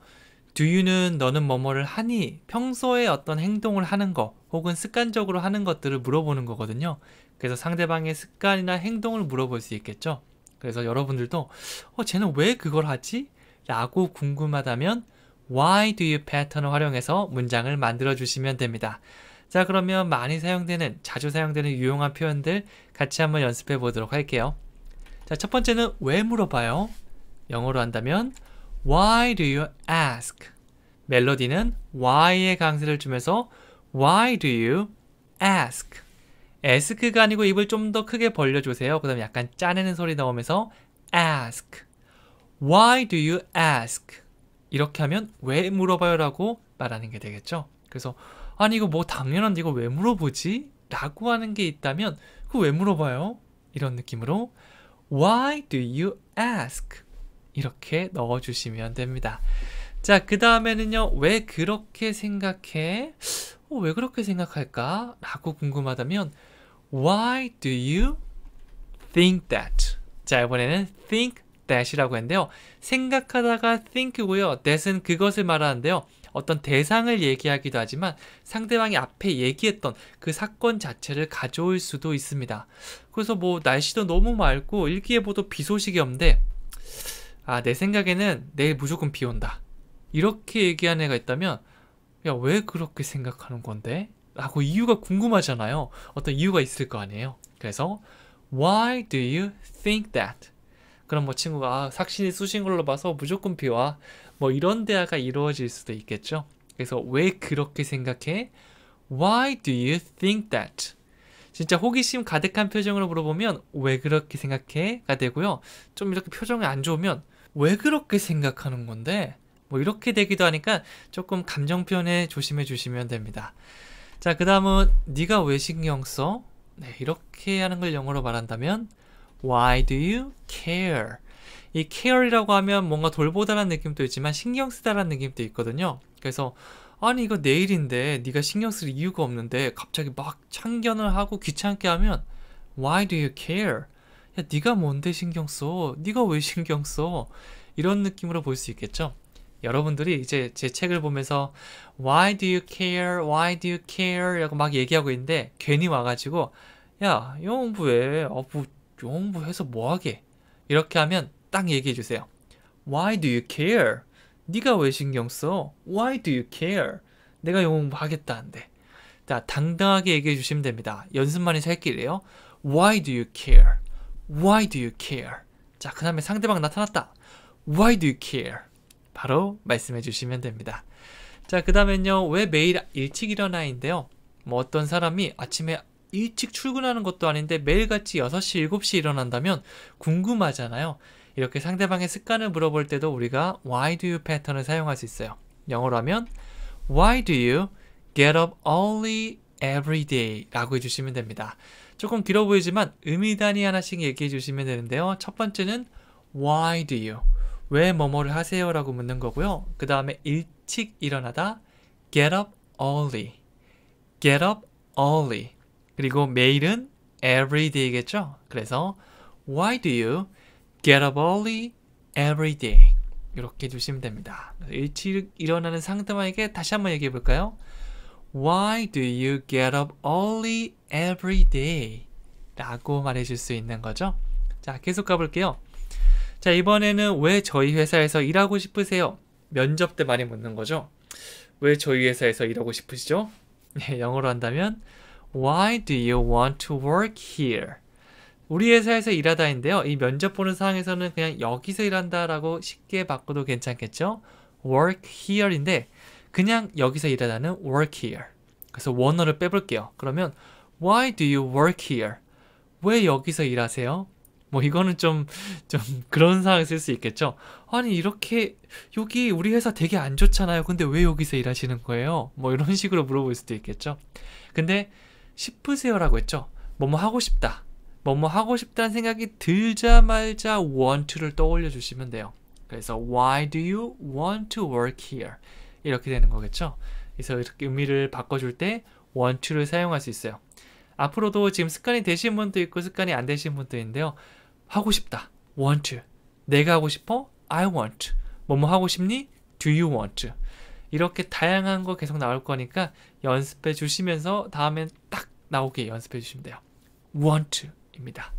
Do you는 너는 뭐뭐를 하니? 평소에 어떤 행동을 하는 거 혹은 습관적으로 하는 것들을 물어보는 거거든요. 그래서 상대방의 습관이나 행동을 물어볼 수 있겠죠. 그래서 여러분들도 쟤는 왜 그걸 하지? 라고 궁금하다면 Why do you 패턴을 활용해서 문장을 만들어 주시면 됩니다. 자, 그러면 많이 사용되는, 자주 사용되는 유용한 표현들 같이 한번 연습해 보도록 할게요. 자, 첫 번째는 왜 물어봐요? 영어로 한다면 Why do you ask? 멜로디는 why의 강세를 주면서 Why do you ask? ask가 아니고 입을 좀 더 크게 벌려주세요. 그 다음에 약간 짜내는 소리 넣으면서 ask. Why do you ask? 이렇게 하면 왜 물어봐요? 라고 말하는 게 되겠죠. 그래서 아니 이거 당연한데 이거 왜 물어보지? 라고 하는 게 있다면 그거 왜 물어봐요? 이런 느낌으로 Why do you ask? 이렇게 넣어주시면 됩니다. 자, 그 다음에는요. 왜 그렇게 생각해? 왜 그렇게 생각할까? 라고 궁금하다면 Why do you think that? 자, 이번에는 think that이라고 했는데요. 생각하다가 think고요. that은 그것을 말하는데요. 어떤 대상을 얘기하기도 하지만 상대방이 앞에 얘기했던 그 사건 자체를 가져올 수도 있습니다. 그래서 날씨도 너무 맑고 일기예보도 비 소식이 없는데 아, 내 생각에는 내일 무조건 비 온다. 이렇게 얘기한 애가 있다면 야, 왜 그렇게 생각하는 건데? 라고 이유가 궁금하잖아요. 어떤 이유가 있을 거 아니에요. 그래서 Why do you think that? 그럼 뭐 친구가 삭신이 쑤신 걸로 봐서 무조건 비 와. 뭐 이런 대화가 이루어질 수도 있겠죠. 그래서 왜 그렇게 생각해? Why do you think that? 진짜 호기심 가득한 표정으로 물어보면 왜 그렇게 생각해?가 되고요. 좀 이렇게 표정이 안 좋으면 왜 그렇게 생각하는 건데? 뭐 이렇게 되기도 하니까 조금 감정 표현에 조심해 주시면 됩니다. 자, 그 다음은 네가 왜 신경 써? 네, 이렇게 하는 걸 영어로 말한다면 Why do you care? 이 care이라고 하면 뭔가 돌보다라는 느낌도 있지만 신경 쓰다라는 느낌도 있거든요. 그래서 아니 이거 내일인데 네가 신경 쓸 이유가 없는데 갑자기 막 참견을 하고 귀찮게 하면 Why do you care? 야, 네가 뭔데 신경 써? 네가 왜 신경 써? 이런 느낌으로 볼 수 있겠죠. 여러분들이 이제 제 책을 보면서 Why do you care? Why do you care? 라고 막 얘기하고 있는데 괜히 와가지고 야, 영어공부해. 뭐 영어공부 해서 뭐하게? 이렇게 하면 딱 얘기해 주세요. Why do you care? 네가 왜 신경 써? Why do you care? 내가 영어 공부 하겠다는데. 자, 당당하게 얘기해 주시면 됩니다. 연습만이 살 길이에요. Why do you care? Why do you care? 자, 그 다음에 상대방 나타났다. Why do you care? 바로 말씀해 주시면 됩니다. 자, 그 다음엔요. 왜 매일 일찍 일어나인데요. 뭐 어떤 사람이 아침에 일찍 출근하는 것도 아닌데 매일같이 6시, 7시 일어난다면 궁금하잖아요. 이렇게 상대방의 습관을 물어볼 때도 우리가 Why do you 패턴을 사용할 수 있어요. 영어로 하면 Why do you get up early every day? 라고 해주시면 됩니다. 조금 길어 보이지만 의미 단위 하나씩 얘기해 주시면 되는데요. 첫 번째는 Why do you? 왜 뭐뭐를 하세요? 라고 묻는 거고요. 그 다음에 일찍 일어나다 Get up early. Get up early. 그리고 매일은 every day겠죠? 그래서 Why do you get up early every day? 이렇게 해주시면 됩니다. 일찍 일어나는 상대방에게 다시 한번 얘기해 볼까요? Why do you get up early every day? 라고 말해줄 수 있는 거죠. 자, 계속 가볼게요. 자, 이번에는 왜 저희 회사에서 일하고 싶으세요? 면접 때 많이 묻는 거죠. 왜 저희 회사에서 일하고 싶으시죠? 영어로 한다면 Why do you want to work here? 우리 회사에서 일하다인데요. 이 면접 보는 상황에서는 그냥 여기서 일한다라고 쉽게 바꿔도 괜찮겠죠? work here인데 그냥 여기서 일하다는 work here. 그래서 원어를 빼볼게요. 그러면 Why do you work here? 왜 여기서 일하세요? 뭐 이거는 좀 그런 상황에 쓸 수 있겠죠. 아니 이렇게 여기 우리 회사 되게 안 좋잖아요. 근데 왜 여기서 일하시는 거예요? 뭐 이런 식으로 물어볼 수도 있겠죠. 근데 싶으세요라고 했죠. 뭐뭐 하고 싶다. 뭐뭐 하고 싶다는 생각이 들자마자 want to를 떠올려 주시면 돼요. 그래서 Why do you want to work here? 이렇게 되는 거겠죠. 그래서 이렇게 의미를 바꿔줄 때 want to를 사용할 수 있어요. 앞으로도 지금 습관이 되신 분도 있고 습관이 안 되신 분도 있는데요. 하고 싶다. want to. 내가 하고 싶어? I want. 뭐뭐 하고 싶니? Do you want to. 이렇게 다양한 거 계속 나올 거니까 연습해 주시면서 다음엔 딱 나오게 연습해 주시면 돼요. want to 입니다.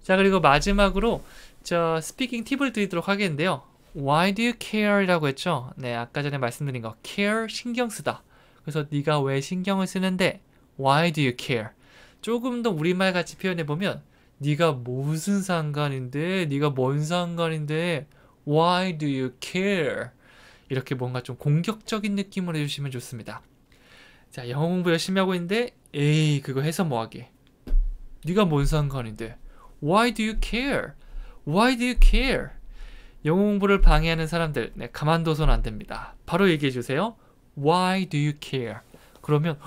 자, 그리고 마지막으로 저 스피킹 팁을 드리도록 하겠는데요. Why do you care? 라고 했죠. 네, 아까 전에 말씀드린 거 care, 신경 쓰다. 그래서 네가 왜 신경을 쓰는데 Why do you care? 조금 더 우리말 같이 표현해보면 네가 무슨 상관인데, 네가 뭔 상관인데 Why do you care? 이렇게 뭔가 좀 공격적인 느낌으로 해주시면 좋습니다. 자, 영어 공부 열심히 하고 있는데 에이 그거 해서 뭐하게? 네가 뭔 상관인데 Why do you care? Why do you care? 영어 공부를 방해하는 사람들 가만둬서는 안 됩니다. 바로 얘기해 주세요. Why do you care? 그러면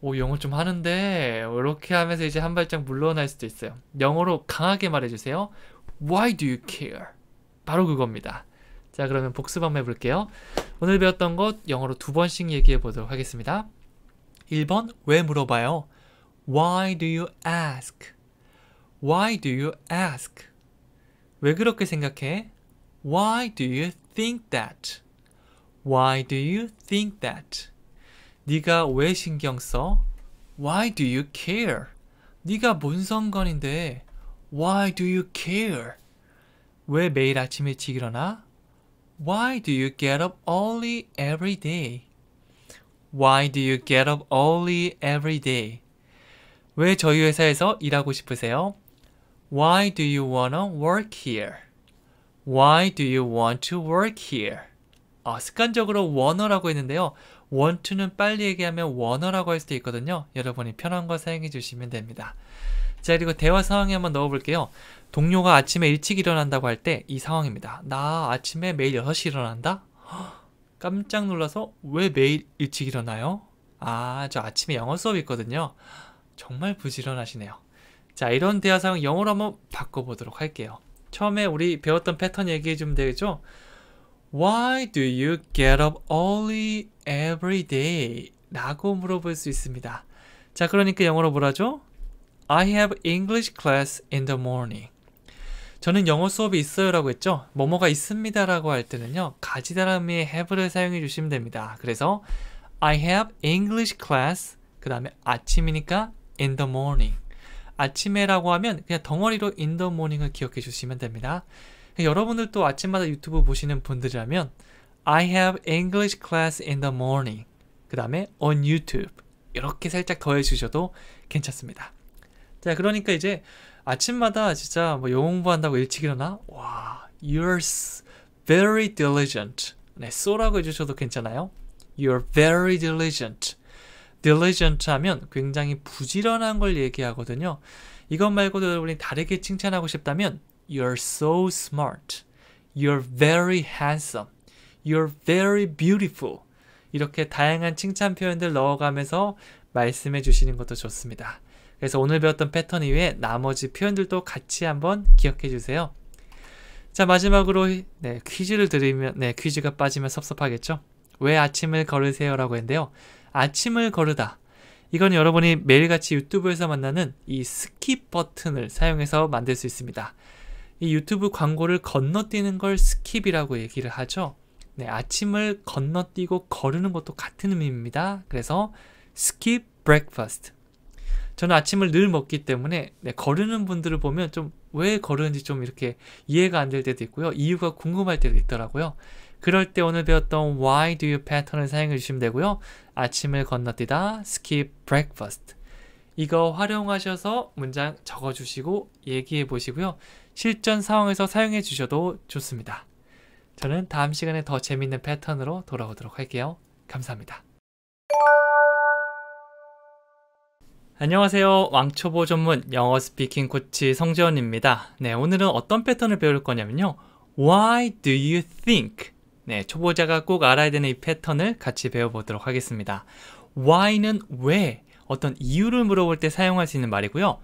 영어 좀 하는데 이렇게 하면서 이제 한 발짝 물러날 수도 있어요. 영어로 강하게 말해주세요. Why do you care? 바로 그겁니다. 자, 그러면 복습 한번 해볼게요. 오늘 배웠던 것 영어로 2번씩 얘기해 보도록 하겠습니다. 1번 왜 물어봐요? Why do you ask? Why do you ask? 왜 그렇게 생각해? Why do you think that? Why do you think that? 네가 왜 신경 써? Why do you care? 네가 뭔 상관인데? Why do you care? 왜 매일 아침 일찍 일어나? Why do you get up early every day? Why do you get up early every day? 왜 저희 회사에서 일하고 싶으세요? Why do you wanna work here? Why do you want to work here? 습관적으로 wanna라고 했는데요. want to는 빨리 얘기하면 wanna라고 할 수도 있거든요. 여러분이 편한 거 사용해 주시면 됩니다. 자, 그리고 대화 상황에 한번 넣어볼게요. 동료가 아침에 일찍 일어난다고 할 때 이 상황입니다. 나 아침에 매일 6시 일어난다? 깜짝 놀라서 왜 매일 일찍 일어나요? 저 아침에 영어 수업이 있거든요. 정말 부지런하시네요. 자, 이런 대화 상황 영어로 한번 바꿔보도록 할게요. 처음에 우리 배웠던 패턴 얘기해 주면 되겠죠? Why do you get up early every day? 라고 물어볼 수 있습니다. 자, 그러니까 영어로 뭐라죠? I have English class in the morning. 저는 영어 수업이 있어요 라고 했죠. 뭐뭐가 있습니다 라고 할 때는요, 가지다라미의 have를 사용해 주시면 됩니다. 그래서 I have English class, 그 다음에 아침이니까 in the morning. 아침에 라고 하면 그냥 덩어리로 in the morning을 기억해 주시면 됩니다. 여러분들도 아침마다 유튜브 보시는 분들이라면 I have English class in the morning, 그 다음에 on YouTube 이렇게 살짝 더해 주셔도 괜찮습니다. 자, 그러니까 이제 아침마다 진짜 뭐 영어 공부한다고 일찍 일어나? 와, you're very diligent. 네, so라고 해주셔도 괜찮아요. You're very diligent. diligent 하면 굉장히 부지런한 걸 얘기하거든요. 이것 말고도 여러분이 다르게 칭찬하고 싶다면 You're so smart. You're very handsome. You're very beautiful. 이렇게 다양한 칭찬 표현들 넣어가면서 말씀해 주시는 것도 좋습니다. 그래서 오늘 배웠던 패턴 이외에 나머지 표현들도 같이 한번 기억해 주세요. 자, 마지막으로 퀴즈를 드리면 퀴즈가 빠지면 섭섭하겠죠? 왜 아침을 걸으세요? 라고 했는데요. 아침을 거르다. 이건 여러분이 매일같이 유튜브에서 만나는 이 스킵 버튼을 사용해서 만들 수 있습니다. 이 유튜브 광고를 건너뛰는 걸 스킵이라고 얘기를 하죠. 네, 아침을 건너뛰고 거르는 것도 같은 의미입니다. 그래서 skip breakfast. 저는 아침을 늘 먹기 때문에 거르는 분들을 보면 좀 왜 거르는지 좀 이렇게 이해가 안 될 때도 있고요. 이유가 궁금할 때도 있더라고요. 그럴 때 오늘 배웠던 Why do you 패턴을 사용해 주시면 되고요. 아침을 건너뛰다 skip breakfast. 이거 활용하셔서 문장 적어주시고 얘기해 보시고요. 실전 상황에서 사용해 주셔도 좋습니다. 저는 다음 시간에 더 재밌는 패턴으로 돌아오도록 할게요. 감사합니다. 안녕하세요. 왕초보 전문 영어 스피킹 코치 성재원입니다. 네, 오늘은 어떤 패턴을 배울 거냐면요. Why do you think? 네, 초보자가 꼭 알아야 되는 이 패턴을 같이 배워보도록 하겠습니다. Why는 왜, 어떤 이유를 물어볼 때 사용할 수 있는 말이고요.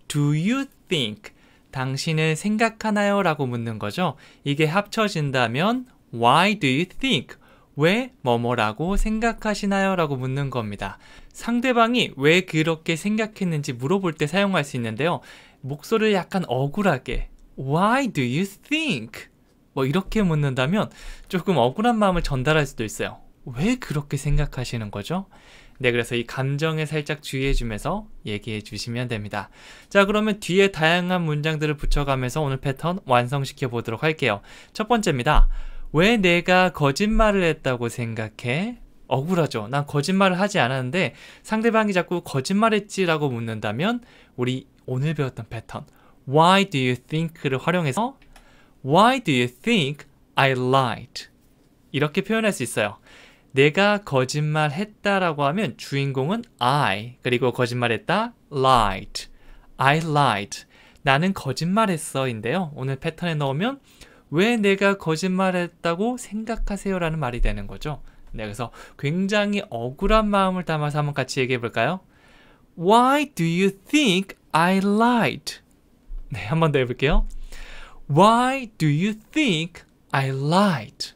Do you think? 당신은 생각하나요? 라고 묻는 거죠. 이게 합쳐진다면 Why do you think? 왜 뭐뭐라고 생각하시나요? 라고 묻는 겁니다. 상대방이 왜 그렇게 생각했는지 물어볼 때 사용할 수 있는데요. 목소리를 약간 억울하게 Why do you think? 뭐 이렇게 묻는다면 조금 억울한 마음을 전달할 수도 있어요. 왜 그렇게 생각하시는 거죠? 네, 그래서 이 감정에 살짝 주의해 주면서 얘기해 주시면 됩니다. 자, 그러면 뒤에 다양한 문장들을 붙여가면서 오늘 패턴 완성시켜 보도록 할게요. 첫 번째입니다. 왜 내가 거짓말을 했다고 생각해? 억울하죠. 난 거짓말을 하지 않았는데 상대방이 자꾸 거짓말했지라고 묻는다면 우리 오늘 배웠던 패턴 Why do you think를 활용해서 Why do you think I lied? 이렇게 표현할 수 있어요. 내가 거짓말했다라고 하면 주인공은 I, 그리고 거짓말했다 lied. I lied. 나는 거짓말했어 인데요. 오늘 패턴에 넣으면 왜 내가 거짓말했다고 생각하세요? 라는 말이 되는 거죠. 네, 그래서 굉장히 억울한 마음을 담아서 한번 같이 얘기해 볼까요? Why do you think I lied? 네, 한 번 더 해볼게요. Why do you think I lied?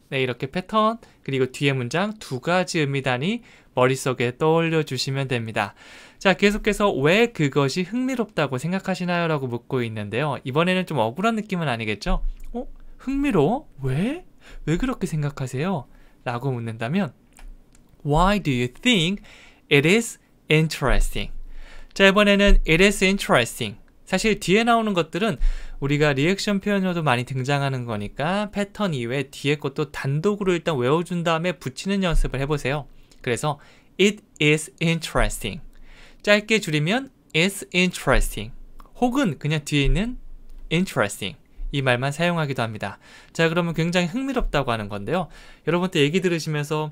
네, 이렇게 패턴 그리고 뒤에 문장 두 가지 의미단위 머릿속에 떠올려 주시면 됩니다. 자, 계속해서 왜 그것이 흥미롭다고 생각하시나요? 라고 묻고 있는데요. 이번에는 좀 억울한 느낌은 아니겠죠? 흥미로워? 왜? 왜 그렇게 생각하세요? 라고 묻는다면 Why do you think it is interesting? 자, 이번에는 it is interesting. 사실 뒤에 나오는 것들은 우리가 리액션 표현으로도 많이 등장하는 거니까 패턴 이외에 뒤에 것도 단독으로 일단 외워준 다음에 붙이는 연습을 해보세요. 그래서 It is interesting. 짧게 줄이면 It's interesting. 혹은 그냥 뒤에 있는 interesting. 이 말만 사용하기도 합니다. 자, 그러면 굉장히 흥미롭다고 하는 건데요. 여러분들 얘기 들으시면서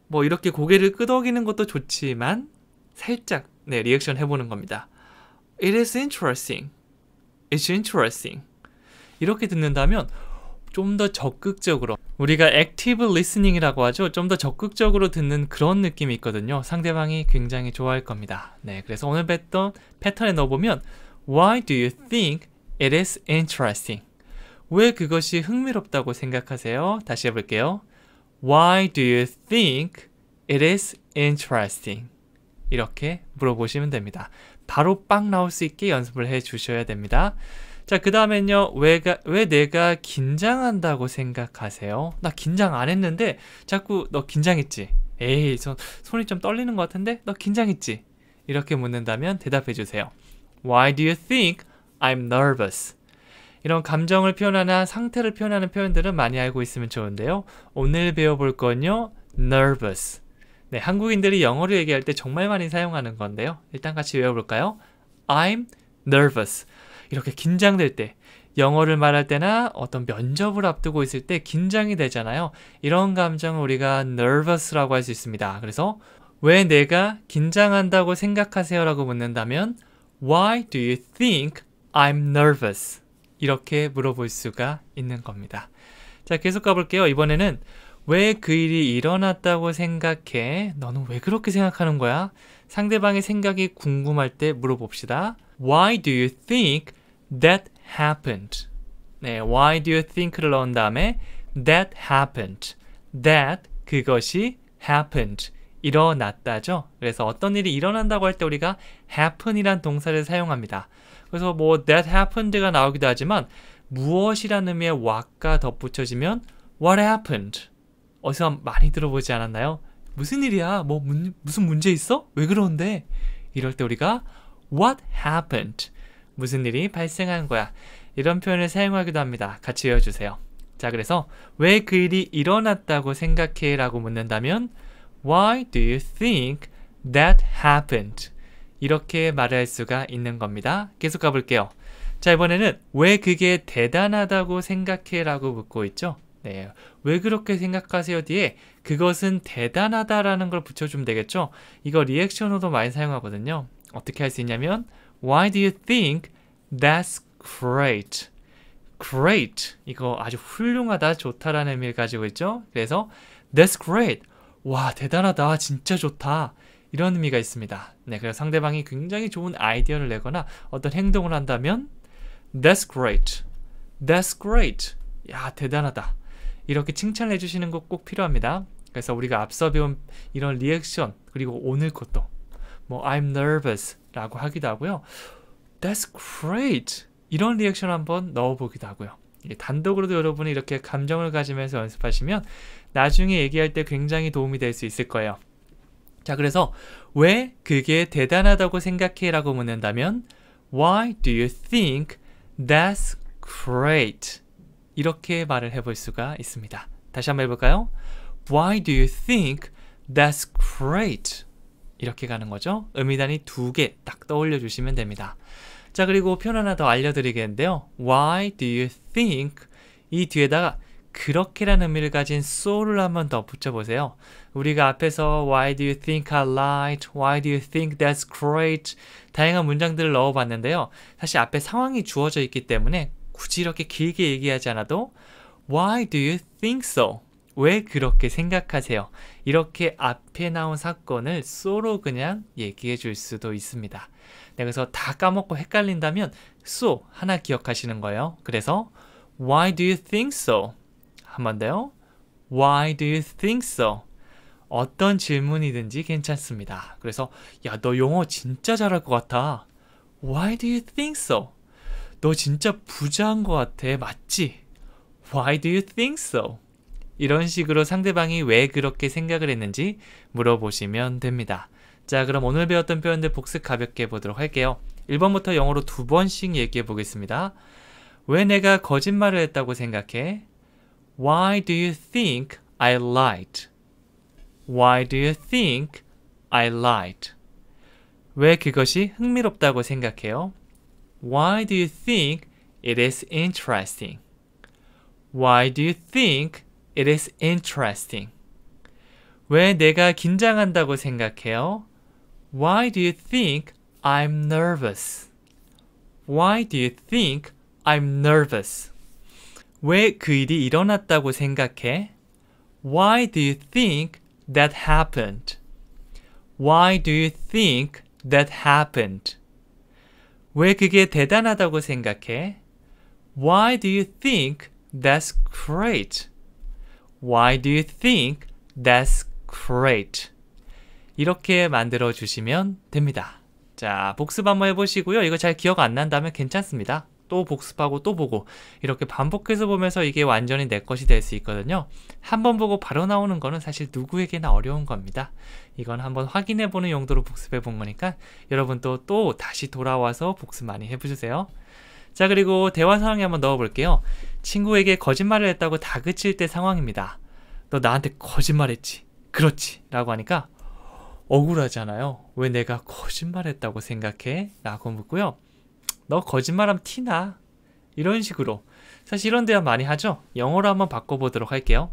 뭐 이렇게 고개를 끄덕이는 것도 좋지만 살짝 리액션 해보는 겁니다. It is interesting. It's interesting. 이렇게 듣는다면 좀 더 적극적으로 우리가 active listening이라고 하죠. 좀 더 적극적으로 듣는 그런 느낌이 있거든요. 상대방이 굉장히 좋아할 겁니다. 네, 그래서 오늘 뵀던 패턴에 넣어보면 Why do you think it is interesting? 왜 그것이 흥미롭다고 생각하세요? 다시 해볼게요. Why do you think it is interesting? 이렇게 물어보시면 됩니다. 바로 빵 나올 수 있게 연습을 해 주셔야 됩니다. 자, 그 다음엔요. 왜 내가 긴장한다고 생각하세요? 나 긴장 안 했는데 자꾸 너 긴장했지? 에이, 손이 좀 떨리는 것 같은데? 너 긴장했지? 이렇게 묻는다면 대답해 주세요. Why do you think I'm nervous? 이런 감정을 표현하나 상태를 표현하는 표현들은 많이 알고 있으면 좋은데요. 오늘 배워볼 건요. nervous. 네, 한국인들이 영어로 얘기할 때 정말 많이 사용하는 건데요. 일단 같이 외워볼까요? I'm nervous. 이렇게 긴장될 때, 영어를 말할 때나 어떤 면접을 앞두고 있을 때 긴장이 되잖아요. 이런 감정을 우리가 nervous라고 할 수 있습니다. 그래서 왜 내가 긴장한다고 생각하세요? 라고 묻는다면 Why do you think I'm nervous? 이렇게 물어볼 수가 있는 겁니다. 자, 계속 가볼게요. 이번에는 왜 그 일이 일어났다고 생각해? 너는 왜 그렇게 생각하는 거야? 상대방의 생각이 궁금할 때 물어봅시다. Why do you think that happened? 네, why do you think를 넣은 다음에 that happened. that, 그것이 happened. 일어났다죠. 그래서 어떤 일이 일어난다고 할 때 우리가 happen이란 동사를 사용합니다. 그래서 뭐 that happened가 나오기도 하지만 무엇이라는 의미의 what가 덧붙여지면 what happened. 어디서 많이 들어보지 않았나요? 무슨 일이야? 뭐 무슨 문제 있어? 왜 그러는데? 이럴 때 우리가 what happened. 무슨 일이 발생한 거야? 이런 표현을 사용하기도 합니다. 같이 외워주세요. 자, 그래서 왜 그 일이 일어났다고 생각해? 라고 묻는다면 Why do you think that happened? 이렇게 말할 수가 있는 겁니다. 계속 가볼게요. 자, 이번에는 왜 그게 대단하다고 생각해? 라고 묻고 있죠. 네, 왜 그렇게 생각하세요? 뒤에 그것은 대단하다라는 걸 붙여주면 되겠죠. 이거 리액션으로도 많이 사용하거든요. 어떻게 할 수 있냐면 Why do you think that's great? Great, 이거 아주 훌륭하다, 좋다라는 의미를 가지고 있죠. 그래서 That's great, 와 대단하다, 진짜 좋다, 이런 의미가 있습니다. 네, 그래서 상대방이 굉장히 좋은 아이디어를 내거나 어떤 행동을 한다면 That's great, That's great, 야 대단하다, 이렇게 칭찬을 해주시는 거 꼭 필요합니다. 그래서 우리가 앞서 배운 이런 리액션, 그리고 오늘 것도 뭐 I'm nervous 라고 하기도 하고요. That's great, 이런 리액션 한번 넣어보기도 하고요. 단독으로도 여러분이 이렇게 감정을 가지면서 연습하시면 나중에 얘기할 때 굉장히 도움이 될 수 있을 거예요. 자, 그래서 왜 그게 대단하다고 생각해? 라고 묻는다면 Why do you think that's great? 이렇게 말을 해볼 수가 있습니다. 다시 한번 해볼까요? Why do you think that's great? 이렇게 가는 거죠. 의미단위 2개 딱 떠올려 주시면 됩니다. 자, 그리고 표현 하나 더 알려드리겠는데요. Why do you think? 이 뒤에다가 그렇게라는 의미를 가진 so를 한번 더 붙여보세요. 우리가 앞에서 Why do you think I lied? Why do you think that's great? 다양한 문장들을 넣어봤는데요. 사실 앞에 상황이 주어져 있기 때문에 굳이 이렇게 길게 얘기하지 않아도 Why do you think so? 왜 그렇게 생각하세요? 이렇게 앞에 나온 사건을 so로 그냥 얘기해 줄 수도 있습니다. 네, 그래서 다 까먹고 헷갈린다면 so 하나 기억하시는 거예요. 그래서 Why do you think so? 한 번 더요. Why do you think so? 어떤 질문이든지 괜찮습니다. 그래서 야, 너 영어 진짜 잘할 것 같아. Why do you think so? 너 진짜 부자인 것 같아. 맞지? Why do you think so? 이런 식으로 상대방이 왜 그렇게 생각을 했는지 물어보시면 됩니다. 자, 그럼 오늘 배웠던 표현들 복습 가볍게 보도록 할게요. 1번부터 영어로 2번씩 얘기해 보겠습니다. 왜 내가 거짓말을 했다고 생각해? Why do you think I lied? Why do you think I lied? 왜 그것이 흥미롭다고 생각해요? Why do you think it is interesting? Why do you think it is interesting? 왜 내가 긴장한다고 생각해요? Why do you think I'm nervous? Why do you think I'm nervous? 왜 그 일이 일어났다고 생각해? Why do you think that happened? Why do you think that happened? 왜 그게 대단하다고 생각해? Why do you think that's great? Why do you think that's great? 이렇게 만들어 주시면 됩니다. 자, 복습 한번 해보시고요. 이거 잘 기억 안 난다면 괜찮습니다. 또 복습하고 또 보고 이렇게 반복해서 보면서 이게 완전히 내 것이 될 수 있거든요. 한번 보고 바로 나오는 거는 사실 누구에게나 어려운 겁니다. 이건 한번 확인해 보는 용도로 복습해 본 거니까 여러분도 또 다시 돌아와서 복습 많이 해보세요. 자, 그리고 대화 상황에 한번 넣어볼게요. 친구에게 거짓말을 했다고 다그칠 때 상황입니다. 너 나한테 거짓말했지? 그렇지? 라고 하니까 억울하잖아요. 왜 내가 거짓말했다고 생각해? 라고 묻고요. 너 거짓말하면 티나? 이런 식으로. 사실 이런 대화 많이 하죠? 영어로 한번 바꿔보도록 할게요.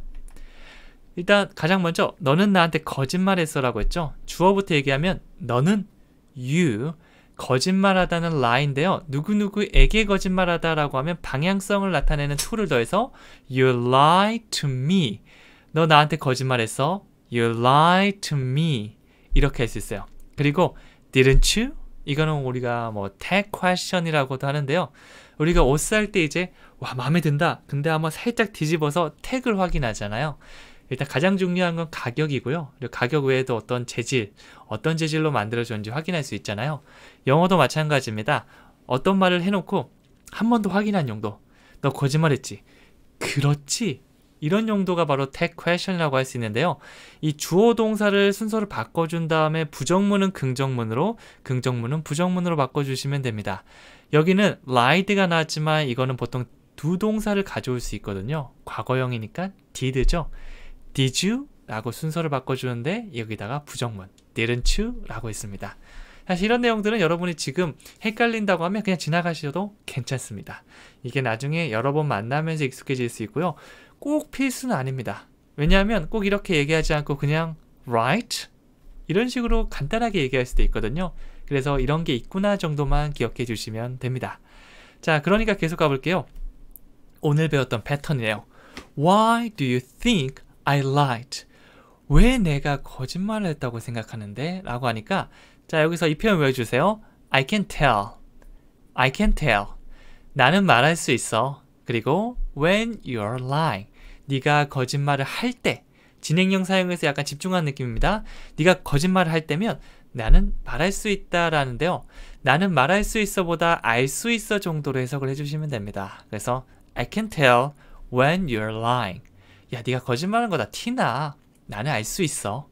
일단 가장 먼저 너는 나한테 거짓말했어 라고 했죠? 주어부터 얘기하면 너는 you 거짓말하다는 lie인데요. 누구누구에게 거짓말하다 라고 하면 방향성을 나타내는 to를 더해서 You lie to me. 너 나한테 거짓말했어. You lie to me. 이렇게 할 수 있어요. 그리고 didn't you? 이거는 우리가 뭐 tag question이라고도 하는데요. 우리가 옷 살 때 이제 와 마음에 든다. 근데 한번 살짝 뒤집어서 택을 확인하잖아요. 일단 가장 중요한 건 가격이고요. 그리고 가격 외에도 어떤 재질, 어떤 재질로 만들어졌는지 확인할 수 있잖아요. 영어도 마찬가지입니다. 어떤 말을 해놓고 한 번 더 확인한 용도. 너 거짓말했지? 그렇지? 이런 용도가 바로 tag question이라고 할 수 있는데요. 이 주어 동사를 순서를 바꿔준 다음에 부정문은 긍정문으로, 긍정문은 부정문으로 바꿔주시면 됩니다. 여기는 lied가 나왔지만 이거는 보통 두 동사를 가져올 수 있거든요. 과거형이니까 did죠. Did you? 라고 순서를 바꿔주는데 여기다가 부정문 didn't you? 라고 있습니다. 사실 이런 내용들은 여러분이 지금 헷갈린다고 하면 그냥 지나가셔도 괜찮습니다. 이게 나중에 여러 번 만나면서 익숙해질 수 있고요. 꼭 필수는 아닙니다. 왜냐하면 꼭 이렇게 얘기하지 않고 그냥 right? 이런 식으로 간단하게 얘기할 수도 있거든요. 그래서 이런 게 있구나 정도만 기억해 주시면 됩니다. 자, 그러니까 계속 가볼게요. 오늘 배웠던 패턴이에요. Why do you think I lied? 왜 내가 거짓말을 했다고 생각하는데? 라고 하니까 자, 여기서 이 표현 외워주세요. I can tell. I can tell. 나는 말할 수 있어. 그리고 when you're lying. 네가 거짓말을 할 때. 진행형 사용해서 약간 집중한 느낌입니다. 네가 거짓말을 할 때면 나는 말할 수 있다라는데요. 나는 말할 수 있어 보다 알 수 있어 정도로 해석을 해주시면 됩니다. 그래서 I can tell when you're lying. 야, 네가 거짓말하는 거다 티나. 나는 알 수 있어.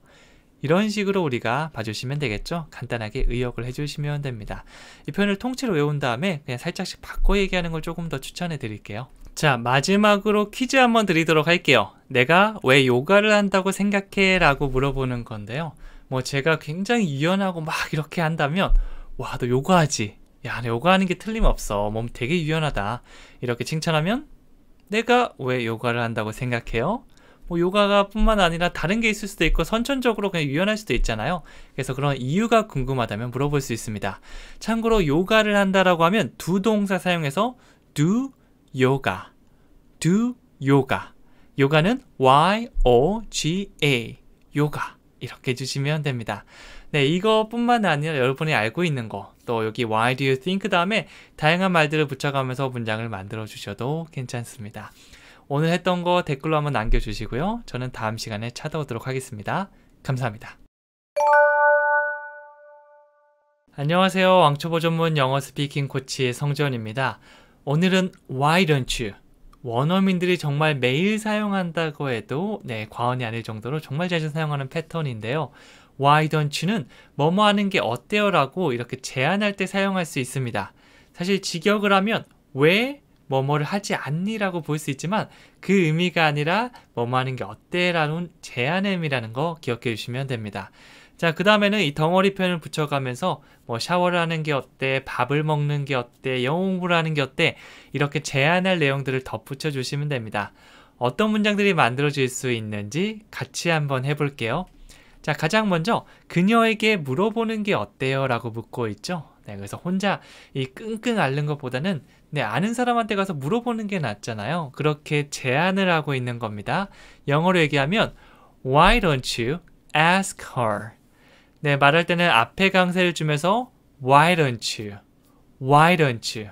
이런 식으로 우리가 봐주시면 되겠죠. 간단하게 의역을 해주시면 됩니다. 이 표현을 통째로 외운 다음에 그냥 살짝씩 바꿔 얘기하는 걸 조금 더 추천해 드릴게요. 자, 마지막으로 퀴즈 한번 드리도록 할게요. 내가 왜 요가를 한다고 생각해? 라고 물어보는 건데요. 뭐 제가 굉장히 유연하고 막 이렇게 한다면 와, 너 요가하지? 야, 너 요가하는 게 틀림없어. 몸 되게 유연하다. 이렇게 칭찬하면 내가 왜 요가를 한다고 생각해요? 뭐 요가가 뿐만 아니라 다른 게 있을 수도 있고 선천적으로 그냥 유연할 수도 있잖아요. 그래서 그런 이유가 궁금하다면 물어볼 수 있습니다. 참고로 요가를 한다라고 하면 두 동사 사용해서 do yoga, do yoga. 요가는 Y-O-G-A, 요가 이렇게 해주시면 됩니다. 네, 이거뿐만 아니라 여러분이 알고 있는 거, 또 여기 Why do you think 다음에 다양한 말들을 붙여가면서 문장을 만들어 주셔도 괜찮습니다. 오늘 했던 거 댓글로 한번 남겨주시고요. 저는 다음 시간에 찾아오도록 하겠습니다. 감사합니다. 안녕하세요. 왕초보 전문 영어 스피킹 코치 성지원입니다. 오늘은 Why don't you? 원어민들이 정말 매일 사용한다고 해도 과언이 아닐 정도로 정말 자주 사용하는 패턴인데요. Why don't you는 뭐뭐 하는 게 어때요? 라고 이렇게 제안할 때 사용할 수 있습니다. 사실 직역을 하면 왜 뭐뭐를 하지 않니? 라고 볼 수 있지만 그 의미가 아니라 뭐뭐 하는 게 어때? 라는 제안의 의미라는 거 기억해 주시면 됩니다. 자, 그 다음에는 이 덩어리 표현을 붙여가면서 뭐 샤워를 하는 게 어때? 밥을 먹는 게 어때? 영어 공부를 하는 게 어때? 이렇게 제안할 내용들을 덧붙여 주시면 됩니다. 어떤 문장들이 만들어질 수 있는지 같이 한번 해볼게요. 자, 가장 먼저 그녀에게 물어보는 게 어때요? 라고 묻고 있죠. 네, 그래서 혼자 이 끙끙 앓는 것보다는 네, 아는 사람한테 가서 물어보는 게 낫잖아요. 그렇게 제안을 하고 있는 겁니다. 영어로 얘기하면 Why don't you ask her? 네, 말할 때는 앞에 강세를 주면서 Why don't you? Why don't you?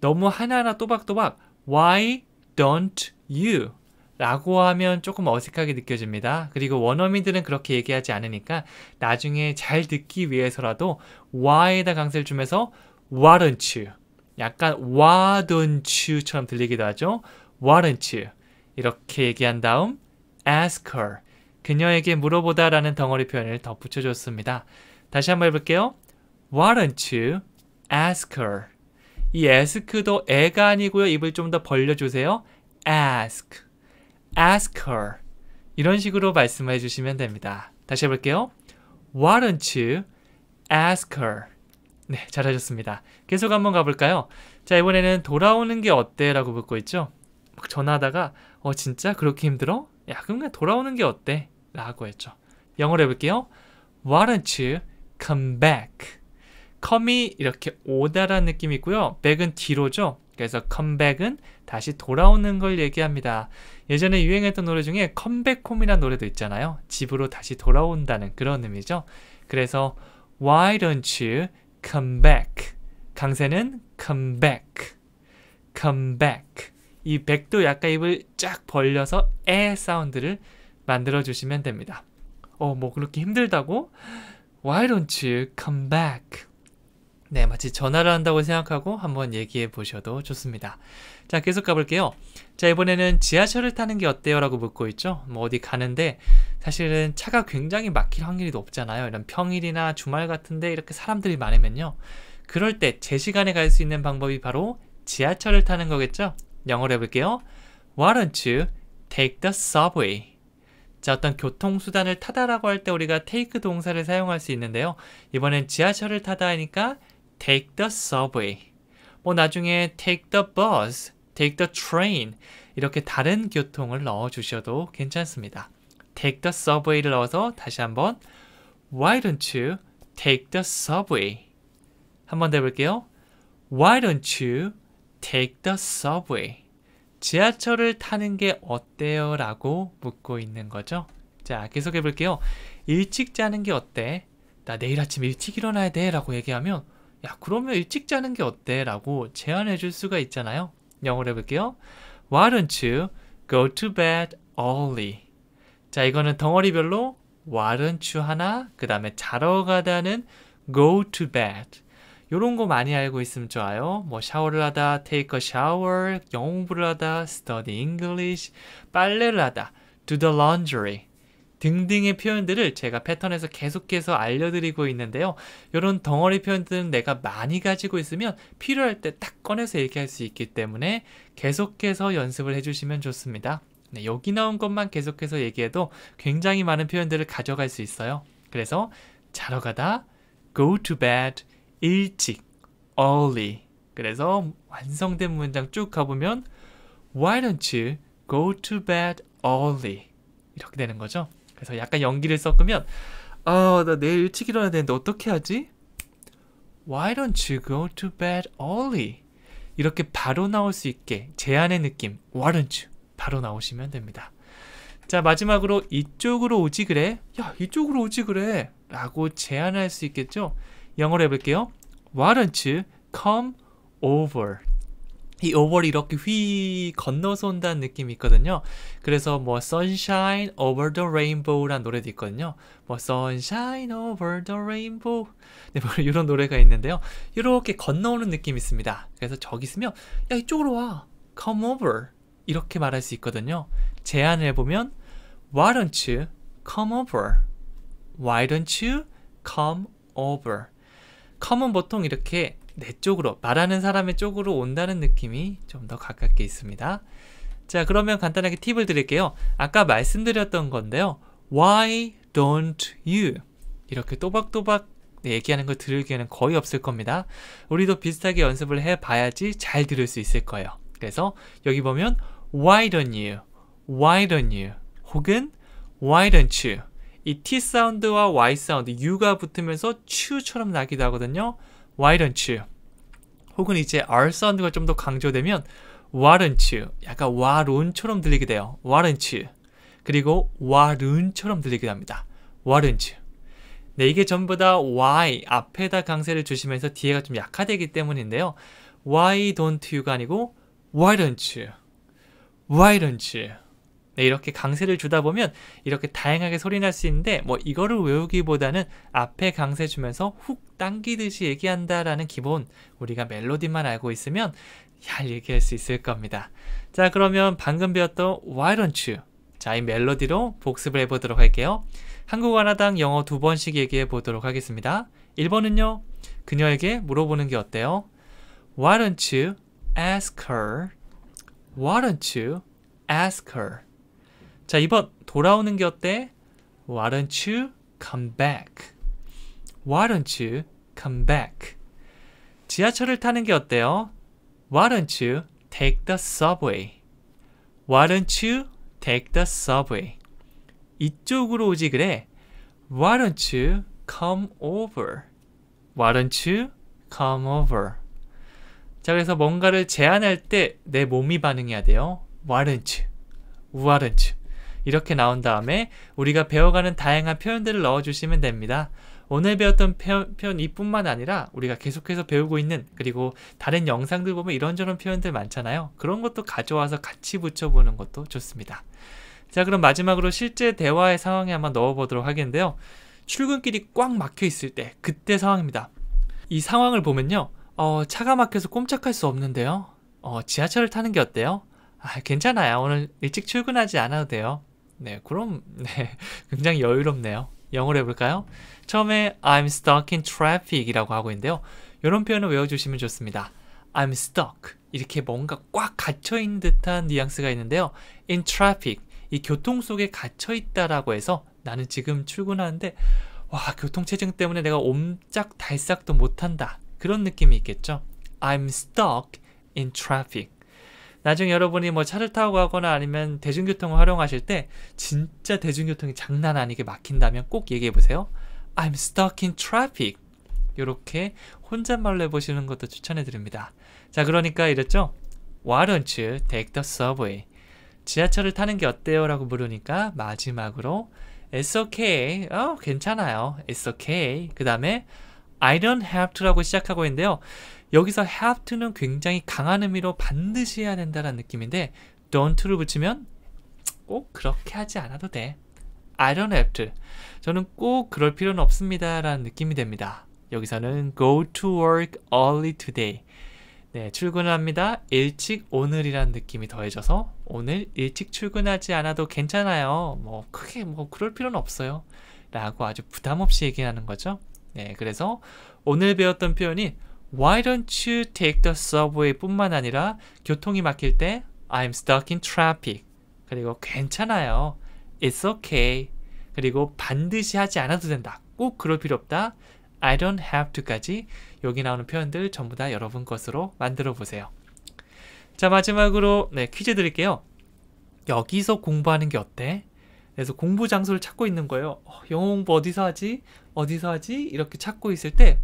너무 하나하나 또박또박 Why don't you? 라고 하면 조금 어색하게 느껴집니다. 그리고 원어민들은 그렇게 얘기하지 않으니까 나중에 잘 듣기 위해서라도 why에다 강세를 주면서 why don't you? 약간 why don't you처럼 들리기도 하죠. why don't you? 이렇게 얘기한 다음 ask her. 그녀에게 물어보다 라는 덩어리 표현을 덧붙여줬습니다. 다시 한번 해볼게요. Why don't you ask her? 이 ask도 애가 아니고요. 입을 좀 더 벌려주세요. ask. ask her. 이런 식으로 말씀해 주시면 됩니다. 다시 해볼게요. Why don't you ask her? 네, 잘하셨습니다. 계속 한번 가볼까요? 자, 이번에는 돌아오는 게 어때? 라고 묻고 있죠. 막 전화하다가 진짜 그렇게 힘들어? 야, 그럼 그냥 돌아오는 게 어때? 라고 했죠. 영어로 해볼게요. Why don't you come back? come이 이렇게 오다라는 느낌이 있고요. back은 뒤로죠. 그래서 come back은 다시 돌아오는 걸 얘기합니다. 예전에 유행했던 노래 중에 컴백 홈이라는 노래도 있잖아요. 집으로 다시 돌아온다는 그런 의미죠. 그래서 Why don't you come back? 강세는 come back. come back. 이 back도 약간 입을 쫙 벌려서 에 사운드를 만들어 주시면 됩니다. 뭐 그렇게 힘들다고? Why don't you come back? 네, 마치 전화를 한다고 생각하고 한번 얘기해 보셔도 좋습니다. 자, 계속 가볼게요. 자, 이번에는 지하철을 타는 게 어때요? 라고 묻고 있죠. 뭐 어디 가는데 사실은 차가 굉장히 막힐 확률이 높잖아요. 이런 평일이나 주말 같은데 이렇게 사람들이 많으면요. 그럴 때 제 시간에 갈 수 있는 방법이 바로 지하철을 타는 거겠죠. 영어로 해볼게요. Why don't you take the subway? 자, 어떤 교통수단을 타다라고 할 때 우리가 take 동사를 사용할 수 있는데요. 이번엔 지하철을 타다 하니까 take the subway. 뭐 나중에 take the bus, take the train 이렇게 다른 교통을 넣어 주셔도 괜찮습니다. take the subway를 넣어서 다시 한번 Why don't you take the subway? 한번 더 해볼게요. Why don't you take the subway? 지하철을 타는 게 어때요? 라고 묻고 있는 거죠. 자, 계속 해볼게요. 일찍 자는 게 어때? 나 내일 아침 일찍 일어나야 돼 라고 얘기하면 야, 그러면 일찍 자는 게 어때? 라고 제안해 줄 수가 있잖아요. 영어로 해볼게요. Why don't you go to bed early? 자, 이거는 덩어리별로 Why don't you 하나, 그 다음에 자러 가다는 go to bed. 요런 거 많이 알고 있으면 좋아요. 뭐 샤워를 하다, take a shower, 영어 공부를 하다, study English, 빨래를 하다, do the laundry 등등의 표현들을 제가 패턴에서 계속해서 알려드리고 있는데요. 이런 덩어리 표현들은 내가 많이 가지고 있으면 필요할 때 딱 꺼내서 얘기할 수 있기 때문에 계속해서 연습을 해주시면 좋습니다. 네, 여기 나온 것만 계속해서 얘기해도 굉장히 많은 표현들을 가져갈 수 있어요. 그래서 자러 가다, go to bed, 일찍, early. 그래서 완성된 문장 쭉 가보면 Why don't you go to bed early? 이렇게 되는 거죠. 그래서 약간 연기를 섞으면 나 내일 일찍 일어나야 되는데 어떻게 하지? Why don't you go to bed early? 이렇게 바로 나올 수 있게 제안의 느낌 Why don't you? 바로 나오시면 됩니다. 자, 마지막으로 이쪽으로 오지 그래? 야, 이쪽으로 오지 그래? 라고 제안할 수 있겠죠? 영어로 해볼게요. Why don't you come over? 이 over이 이렇게 휘 건너서 온다는 느낌이 있거든요. 그래서 뭐 sunshine over the rainbow라는 노래도 있거든요. 뭐 sunshine over the rainbow. 네, 뭐 이런 노래가 있는데요. 이렇게 건너오는 느낌이 있습니다. 그래서 저기 있으면 야, 이쪽으로 와. come over. 이렇게 말할 수 있거든요. 제안을 해보면 Why don't you come over? Why don't you come over? come은 보통 이렇게 내 쪽으로, 말하는 사람의 쪽으로 온다는 느낌이 좀 더 가깝게 있습니다. 자, 그러면 간단하게 팁을 드릴게요. 아까 말씀드렸던 건데요. Why don't you? 이렇게 또박또박 얘기하는 걸 들을 기회는 거의 없을 겁니다. 우리도 비슷하게 연습을 해봐야지 잘 들을 수 있을 거예요. 그래서 여기 보면 Why don't you? Why don't you? 혹은 Why don't you? 이 T 사운드와 Y 사운드, U가 붙으면서 추처럼 나기도 하거든요. Why don't you? 혹은 이제 R 사운드가 좀 더 강조되면 Why don't you? 약간 와론처럼 들리게 돼요. Why don't you? 그리고 와른처럼 들리기도 합니다. Why don't you? 네, 이게 전부 다 why 앞에다 강세를 주시면서 뒤에가 좀 약화되기 때문인데요. Why don't you가 아니고 Why don't you? Why don't you? 네, 이렇게 강세를 주다 보면 이렇게 다양하게 소리 날 수 있는데 뭐 이거를 외우기보다는 앞에 강세 주면서 훅 당기듯이 얘기한다라는 기본 우리가 멜로디만 알고 있으면 잘 얘기할 수 있을 겁니다. 자, 그러면 방금 배웠던 Why don't you? 자, 이 멜로디로 복습을 해보도록 할게요. 한국어 하나당 영어 2번씩 얘기해 보도록 하겠습니다. 1번은요. 그녀에게 물어보는 게 어때요? Why don't you ask her? Why don't you ask her? 자, 2번 돌아오는 게 어때? Why don't you come back? Why don't you come back? 지하철을 타는 게 어때요? Why don't you take the subway? Why don't you take the subway? 이쪽으로 오지 그래. Why don't you come over? Why don't you come over? 자, 그래서 뭔가를 제안할 때 내 몸이 반응해야 돼요. Why don't you? Why don't you? 이렇게 나온 다음에 우리가 배워가는 다양한 표현들을 넣어주시면 됩니다. 오늘 배웠던 표현 이뿐만 아니라 우리가 계속해서 배우고 있는 그리고 다른 영상들 보면 이런저런 표현들 많잖아요. 그런 것도 가져와서 같이 붙여보는 것도 좋습니다. 자, 그럼 마지막으로 실제 대화의 상황에 한번 넣어보도록 하겠는데요. 출근길이 꽉 막혀 있을 때 그때 상황입니다. 이 상황을 보면요. 차가 막혀서 꼼짝할 수 없는데요. 지하철을 타는 게 어때요? 괜찮아요. 오늘 일찍 출근하지 않아도 돼요. 네, 그럼 네, 굉장히 여유롭네요. 영어로 해볼까요? 처음에 I'm stuck in traffic 이라고 하고 있는데요. 이런 표현을 외워주시면 좋습니다. I'm stuck. 이렇게 뭔가 꽉 갇혀있는 듯한 뉘앙스가 있는데요. in traffic. 이 교통 속에 갇혀있다라고 해서 나는 지금 출근하는데 와, 교통체증 때문에 내가 옴짝달싹도 못한다. 그런 느낌이 있겠죠. I'm stuck in traffic. 나중에 여러분이 뭐 차를 타고 가거나 아니면 대중교통을 활용하실 때 진짜 대중교통이 장난 아니게 막힌다면 꼭 얘기해보세요. I'm stuck in traffic. 이렇게 혼잣말로 해보시는 것도 추천해드립니다. 자, 그러니까 이랬죠. Why don't you take the subway? 지하철을 타는 게 어때요? 라고 물으니까 마지막으로 It's okay. 괜찮아요. It's okay. 그 다음에 I don't have to 라고 시작하고 있는데요. 여기서 have to는 굉장히 강한 의미로 반드시 해야 된다는 느낌인데 don't를 붙이면 꼭 그렇게 하지 않아도 돼. I don't have to. 저는 꼭 그럴 필요는 없습니다 라는 느낌이 됩니다. 여기서는 go to work early today. 네, 출근을 합니다. 일찍 오늘이라는 느낌이 더해져서 오늘 일찍 출근하지 않아도 괜찮아요. 뭐 크게 뭐 그럴 필요는 없어요. 라고 아주 부담 없이 얘기하는 거죠. 네, 그래서 오늘 배웠던 표현이 Why don't you take the subway 뿐만 아니라 교통이 막힐 때 I'm stuck in traffic. 그리고 괜찮아요. It's okay. 그리고 반드시 하지 않아도 된다. 꼭 그럴 필요 없다. I don't have to까지 여기 나오는 표현들 전부 다 여러분 것으로 만들어 보세요. 자, 마지막으로 퀴즈 드릴게요. 여기서 공부하는 게 어때? 그래서 공부 장소를 찾고 있는 거예요. 영어 공부 어디서 하지? 어디서 하지? 이렇게 찾고 있을 때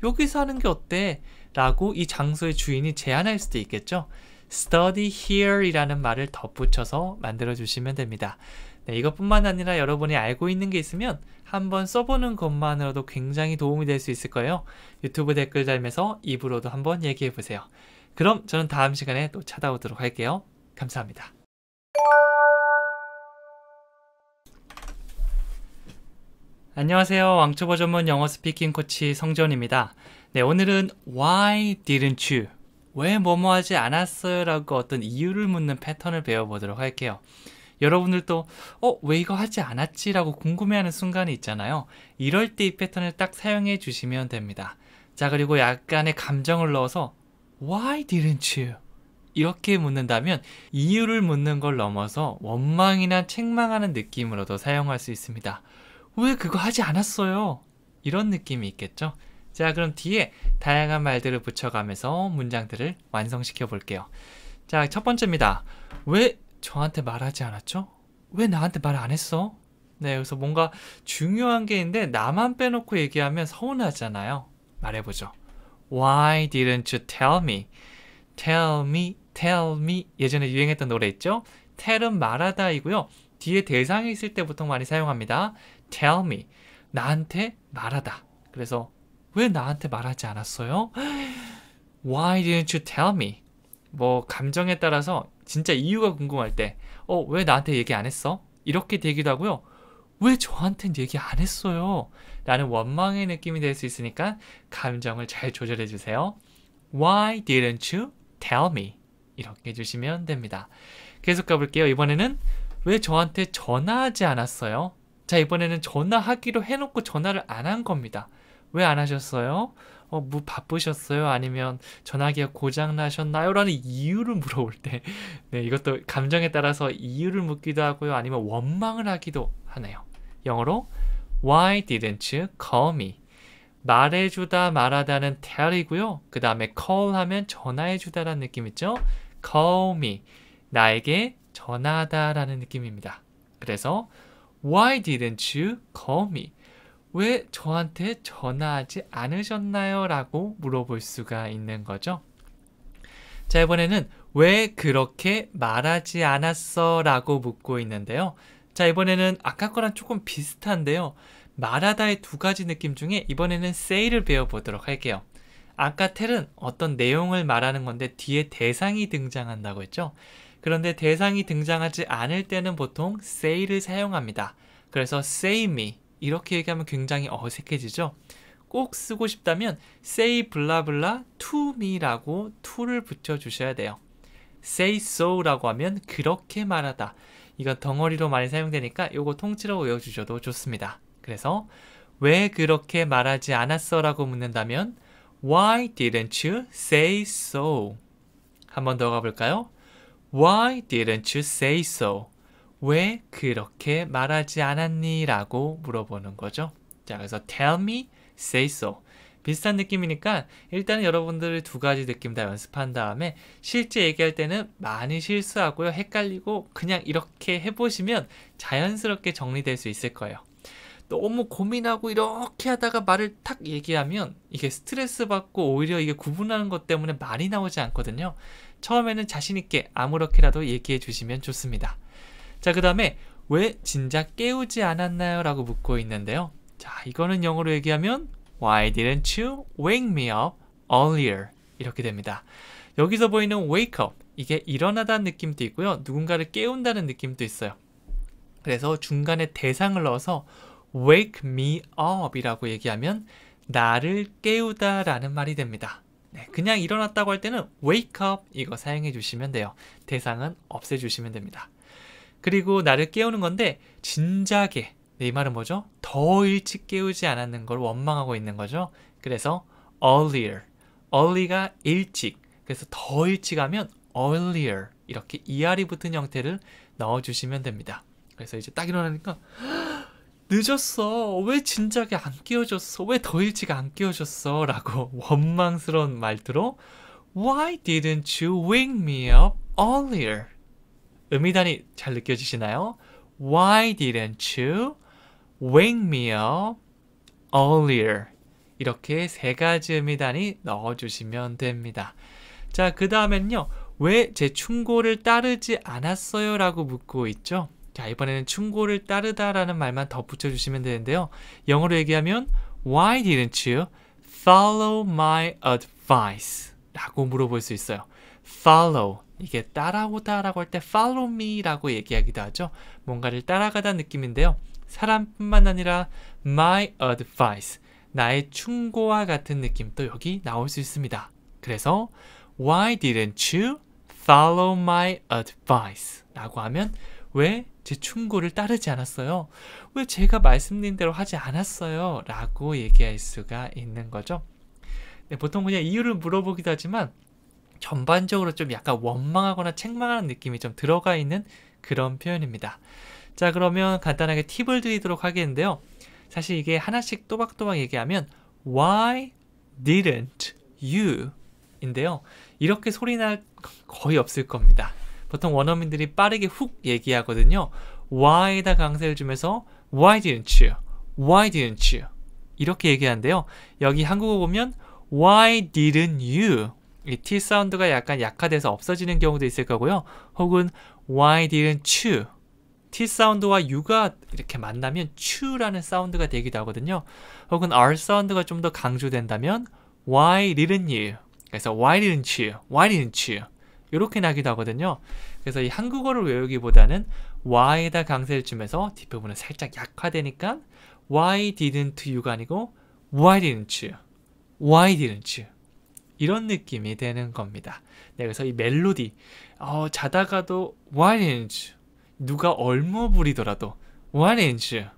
여기서 하는 게 어때? 라고 이 장소의 주인이 제안할 수도 있겠죠. study here 이라는 말을 덧붙여서 만들어 주시면 됩니다. 네, 이것뿐만 아니라 여러분이 알고 있는 게 있으면 한번 써보는 것만으로도 굉장히 도움이 될 수 있을 거예요. 유튜브 댓글 달면서 입으로도 한번 얘기해 보세요. 그럼 저는 다음 시간에 또 찾아오도록 할게요. 감사합니다. 안녕하세요. 왕초보 전문 영어 스피킹 코치 성재원입니다. 네, 오늘은 Why didn't you? 왜 뭐뭐 하지 않았어요? 라고 어떤 이유를 묻는 패턴을 배워보도록 할게요. 여러분들도 왜 이거 하지 않았지? 라고 궁금해하는 순간이 있잖아요. 이럴 때 이 패턴을 딱 사용해 주시면 됩니다. 자, 그리고 약간의 감정을 넣어서 Why didn't you? 이렇게 묻는다면 이유를 묻는 걸 넘어서 원망이나 책망하는 느낌으로도 사용할 수 있습니다. 왜 그거 하지 않았어요? 이런 느낌이 있겠죠? 자, 그럼 뒤에 다양한 말들을 붙여가면서 문장들을 완성시켜 볼게요. 자, 첫 번째입니다. 왜 저한테 말하지 않았죠? 왜 나한테 말 안 했어? 네, 여기서 뭔가 중요한 게 있는데 나만 빼놓고 얘기하면 서운하잖아요. 말해보죠. Why didn't you tell me? Tell me, tell me. 예전에 유행했던 노래 있죠? tell은 말하다이고요. 뒤에 대상이 있을 때 보통 많이 사용합니다. Tell me. 나한테 말하다. 그래서 왜 나한테 말하지 않았어요? Why didn't you tell me? 뭐 감정에 따라서 진짜 이유가 궁금할 때 왜 나한테 얘기 안 했어? 이렇게 되기도 하고요. 왜 저한텐 얘기 안 했어요? 라는 원망의 느낌이 될 수 있으니까 감정을 잘 조절해 주세요. Why didn't you tell me? 이렇게 해주시면 됩니다. 계속 가볼게요. 이번에는 왜 저한테 전화하지 않았어요? 자, 이번에는 전화하기로 해놓고 전화를 안 한 겁니다. 왜 안 하셨어요? 뭐 바쁘셨어요? 아니면 전화기가 고장나셨나요? 라는 이유를 물어볼 때 네, 이것도 감정에 따라서 이유를 묻기도 하고요. 아니면 원망을 하기도 하네요. 영어로 Why didn't you call me? 말해주다 말하다는 tell이고요. 그 다음에 call 하면 전화해주다라는 느낌 있죠? call me. 나에게 전화하다 라는 느낌입니다. 그래서 Why didn't you call me? 왜 저한테 전화하지 않으셨나요? 라고 물어볼 수가 있는 거죠. 자, 이번에는 왜 그렇게 말하지 않았어? 라고 묻고 있는데요. 자, 이번에는 아까 거랑 조금 비슷한데요. 말하다의 두 가지 느낌 중에 이번에는 say를 배워보도록 할게요. 아까 tell은 어떤 내용을 말하는 건데 뒤에 대상이 등장한다고 했죠. 그런데 대상이 등장하지 않을 때는 보통 say를 사용합니다. 그래서 say me 이렇게 얘기하면 굉장히 어색해지죠. 꼭 쓰고 싶다면 say 블라블라 to me라고 to를 붙여주셔야 돼요. say so라고 하면 그렇게 말하다. 이건 덩어리로 많이 사용되니까 이거 통째로 외워주셔도 좋습니다. 그래서 왜 그렇게 말하지 않았어? 라고 묻는다면 Why didn't you say so? 한 번 더 가볼까요? Why didn't you say so? 왜 그렇게 말하지 않았니? 라고 물어보는 거죠. 자, 그래서 tell me, say so. 비슷한 느낌이니까 일단은 여러분들 두 가지 느낌 다 연습한 다음에 실제 얘기할 때는 많이 실수하고요. 헷갈리고 그냥 이렇게 해보시면 자연스럽게 정리될 수 있을 거예요. 너무 고민하고 이렇게 하다가 말을 탁 얘기하면 이게 스트레스 받고 오히려 이게 구분하는 것 때문에 말이 나오지 않거든요. 처음에는 자신 있게 아무렇게라도 얘기해 주시면 좋습니다. 자, 그 다음에 왜 진작 깨우지 않았나요? 라고 묻고 있는데요. 자, 이거는 영어로 얘기하면 Why didn't you wake me up earlier? 이렇게 됩니다. 여기서 보이는 wake up, 이게 일어나다는 느낌도 있고요. 누군가를 깨운다는 느낌도 있어요. 그래서 중간에 대상을 넣어서 wake me up 이라고 얘기하면 나를 깨우다 라는 말이 됩니다. 네, 그냥 일어났다고 할 때는 wake up 이거 사용해 주시면 돼요. 대상은 없애 주시면 됩니다. 그리고 나를 깨우는 건데 진작에, 네, 이 말은 뭐죠? 더 일찍 깨우지 않았는 걸 원망하고 있는 거죠. 그래서 earlier, early가 일찍, 그래서 더 일찍 하면 earlier 이렇게 ER이 붙은 형태를 넣어주시면 됩니다. 그래서 이제 딱 일어나니까 늦었어. 왜 진작에 안 깨워줬어? 왜 더 일찍 안 깨워줬어? 라고 원망스러운 말투로 Why didn't you wake me up earlier? 음이단이 잘 느껴지시나요? Why didn't you wake me up earlier? 이렇게 세 가지 음이단이 넣어주시면 됩니다. 자, 그 다음엔요. 왜 제 충고를 따르지 않았어요? 라고 묻고 있죠. 자, 이번에는 충고를 따르다 라는 말만 더 붙여주시면 되는데요. 영어로 얘기하면 Why didn't you follow my advice? 라고 물어볼 수 있어요. follow, 이게 따라오다 라고 할 때 follow me 라고 얘기하기도 하죠. 뭔가를 따라가다 느낌인데요. 사람뿐만 아니라 my advice, 나의 충고와 같은 느낌도 여기 나올 수 있습니다. 그래서 Why didn't you follow my advice? 라고 하면 왜 제 충고를 따르지 않았어요? 왜 제가 말씀드린 대로 하지 않았어요? 라고 얘기할 수가 있는 거죠. 네, 보통 그냥 이유를 물어보기도 하지만 전반적으로 좀 약간 원망하거나 책망하는 느낌이 좀 들어가 있는 그런 표현입니다. 자, 그러면 간단하게 팁을 드리도록 하겠는데요. 사실 이게 하나씩 또박또박 얘기하면 Why didn't you? 인데요. 이렇게 소리 날 거의 없을 겁니다. 보통 원어민들이 빠르게 훅 얘기하거든요. why에다 강세를 주면서 why didn't you? why didn't you? 이렇게 얘기하는데요. 여기 한국어 보면 why didn't you? 이 T 사운드가 약간 약화돼서 없어지는 경우도 있을 거고요. 혹은 why didn't you? T 사운드와 U가 이렇게 만나면 chu라는 사운드가 되기도 하거든요. 혹은 R 사운드가 좀 더 강조된다면 why didn't you? 그래서 why didn't you? why didn't you? 이렇게 나기도 하거든요. 그래서 이 한국어를 외우기보다는 why에다 강세를 주면서 뒷부분은 살짝 약화되니까 why didn't you가 아니고 why didn't you? why didn't you? 이런 느낌이 되는 겁니다. 네, 그래서 이 멜로디 자다가도 why didn't you? 누가 얼머부리더라도 why didn't you?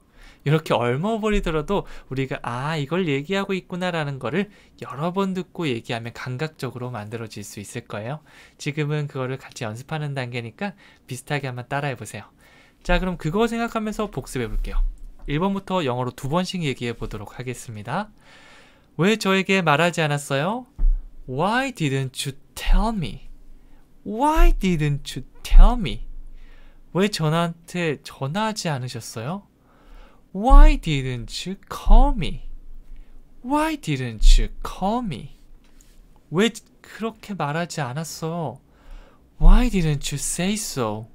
이렇게 얼머버리더라도 우리가 이걸 얘기하고 있구나 라는 거를 여러 번 듣고 얘기하면 감각적으로 만들어질 수 있을 거예요. 지금은 그거를 같이 연습하는 단계니까 비슷하게 한번 따라해 보세요. 자, 그럼 그거 생각하면서 복습해 볼게요. 1번부터 영어로 2번씩 얘기해 보도록 하겠습니다. 왜 저에게 말하지 않았어요? Why didn't you tell me? Why didn't you tell me? 왜 저한테 전화하지 않으셨어요? Why didn't you call me? Why didn't you call me? 왜 그렇게 말하지 않았어? Why didn't you say so?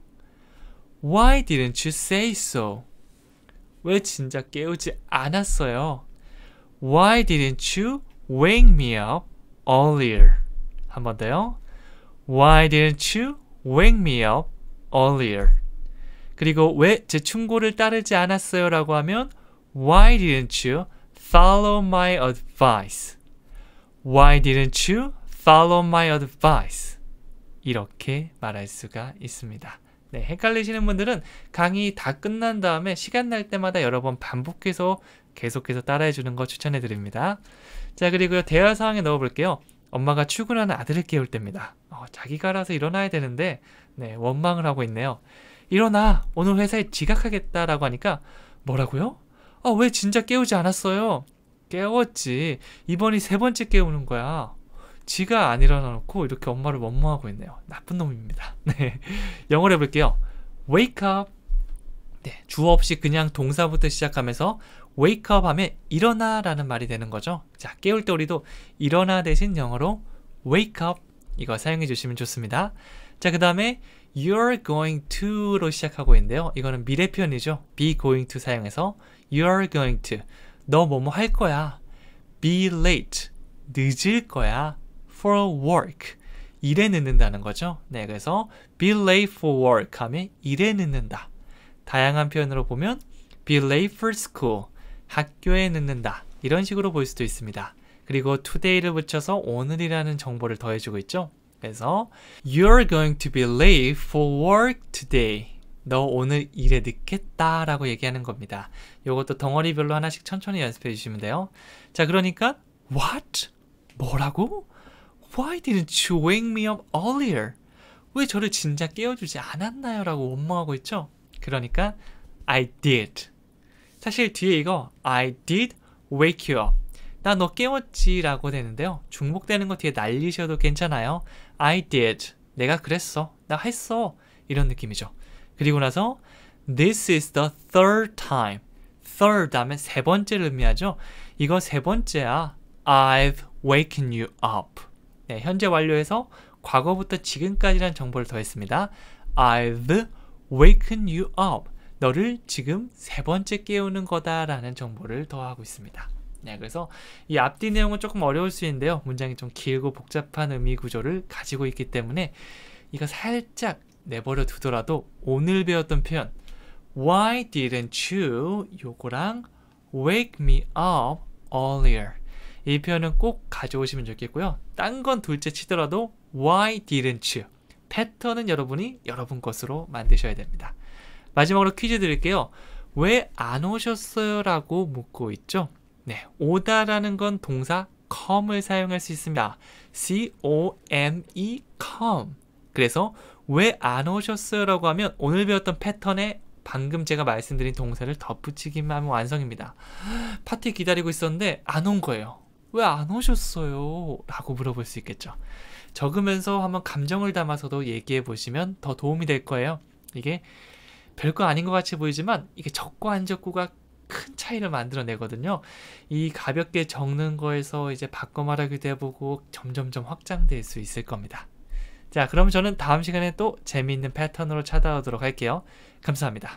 Why didn't you say so? 왜 진짜 깨우지 않았어요? Why didn't you wake me up earlier? 한 번 더요. Why didn't you wake me up earlier? 그리고 왜 제 충고를 따르지 않았어요? 라고 하면 Why didn't you follow my advice? Why didn't you follow my advice? 이렇게 말할 수가 있습니다. 네, 헷갈리시는 분들은 강의 다 끝난 다음에 시간 날 때마다 여러 번 반복해서 계속해서 따라해 주는 거 추천해 드립니다. 자, 그리고요, 대화 상황에 넣어 볼게요. 엄마가 출근하는 아들을 깨울 때입니다. 자기가 알아서 일어나야 되는데 네, 원망을 하고 있네요. 일어나, 오늘 회사에 지각하겠다라고 하니까 뭐라고요? 왜 진짜 깨우지 않았어요? 깨웠지. 이번이 3번째 깨우는 거야. 지가 안 일어나놓고 이렇게 엄마를 원망하고 있네요. 나쁜 놈입니다. 네, 영어로 해볼게요. Wake up. 네, 주어 없이 그냥 동사부터 시작하면서 wake up 하면 일어나 라는 말이 되는 거죠. 자, 깨울 때 우리도 일어나 대신 영어로 wake up 이거 사용해 주시면 좋습니다. 자, 그 다음에 you're going to로 시작하고 있는데요. 이거는 미래 표현이죠. be going to 사용해서 you're going to 너 뭐뭐 할 거야. be late 늦을 거야. for work 일에 늦는다는 거죠. 네, 그래서 be late for work 하면 일에 늦는다. 다양한 표현으로 보면 be late for school 학교에 늦는다. 이런 식으로 볼 수도 있습니다. 그리고 today를 붙여서 오늘이라는 정보를 더해주고 있죠. 그래서 You're going to be late for work today. 너 오늘 일에 늦겠다 라고 얘기하는 겁니다. 이것도 덩어리별로 하나씩 천천히 연습해 주시면 돼요. 자, 그러니까 What? 뭐라고? Why didn't you wake me up earlier? 왜 저를 진작 깨워주지 않았나요? 라고 원망하고 있죠. 그러니까 I did. 사실 뒤에 이거 I did wake you up. 나 너 깨웠지 라고 되는데요. 중복되는 거 뒤에 날리셔도 괜찮아요. I did. 내가 그랬어. 나 했어. 이런 느낌이죠. 그리고 나서 This is the third time. third 하면 3번째를 의미하죠. 이거 3번째야. I've waken you up. 네, 현재 완료해서 과거부터 지금까지라는 정보를 더했습니다. I've waken you up. 너를 지금 3번째 깨우는 거다라는 정보를 더하고 있습니다. 네, 그래서 이 앞뒤 내용은 조금 어려울 수 있는데요. 문장이 좀 길고 복잡한 의미 구조를 가지고 있기 때문에 이거 살짝 내버려 두더라도 오늘 배웠던 표현 Why didn't you? 요거랑 Wake me up earlier. 이 표현은 꼭 가져오시면 좋겠고요. 딴 건 둘째 치더라도 Why didn't you? 패턴은 여러분이 여러분 것으로 만드셔야 됩니다. 마지막으로 퀴즈 드릴게요. 왜 안 오셨어요? 라고 묻고 있죠. 네, 오다라는 건 동사 come을 사용할 수 있습니다. C-O-M-E, come. 그래서 왜 안 오셨어요? 라고 하면 오늘 배웠던 패턴에 방금 제가 말씀드린 동사를 덧붙이기만 하면 완성입니다. 파티 기다리고 있었는데 안 온 거예요. 왜 안 오셨어요? 라고 물어볼 수 있겠죠. 적으면서 한번 감정을 담아서도 얘기해 보시면 더 도움이 될 거예요. 이게 별거 아닌 것 같이 보이지만 이게 적고 안 적고가 큰 차이를 만들어내거든요. 이 가볍게 적는 거에서 이제 바꿔 말하기도 해보고 점점점 확장될 수 있을 겁니다. 자, 그럼 저는 다음 시간에 또 재미있는 패턴으로 찾아오도록 할게요. 감사합니다.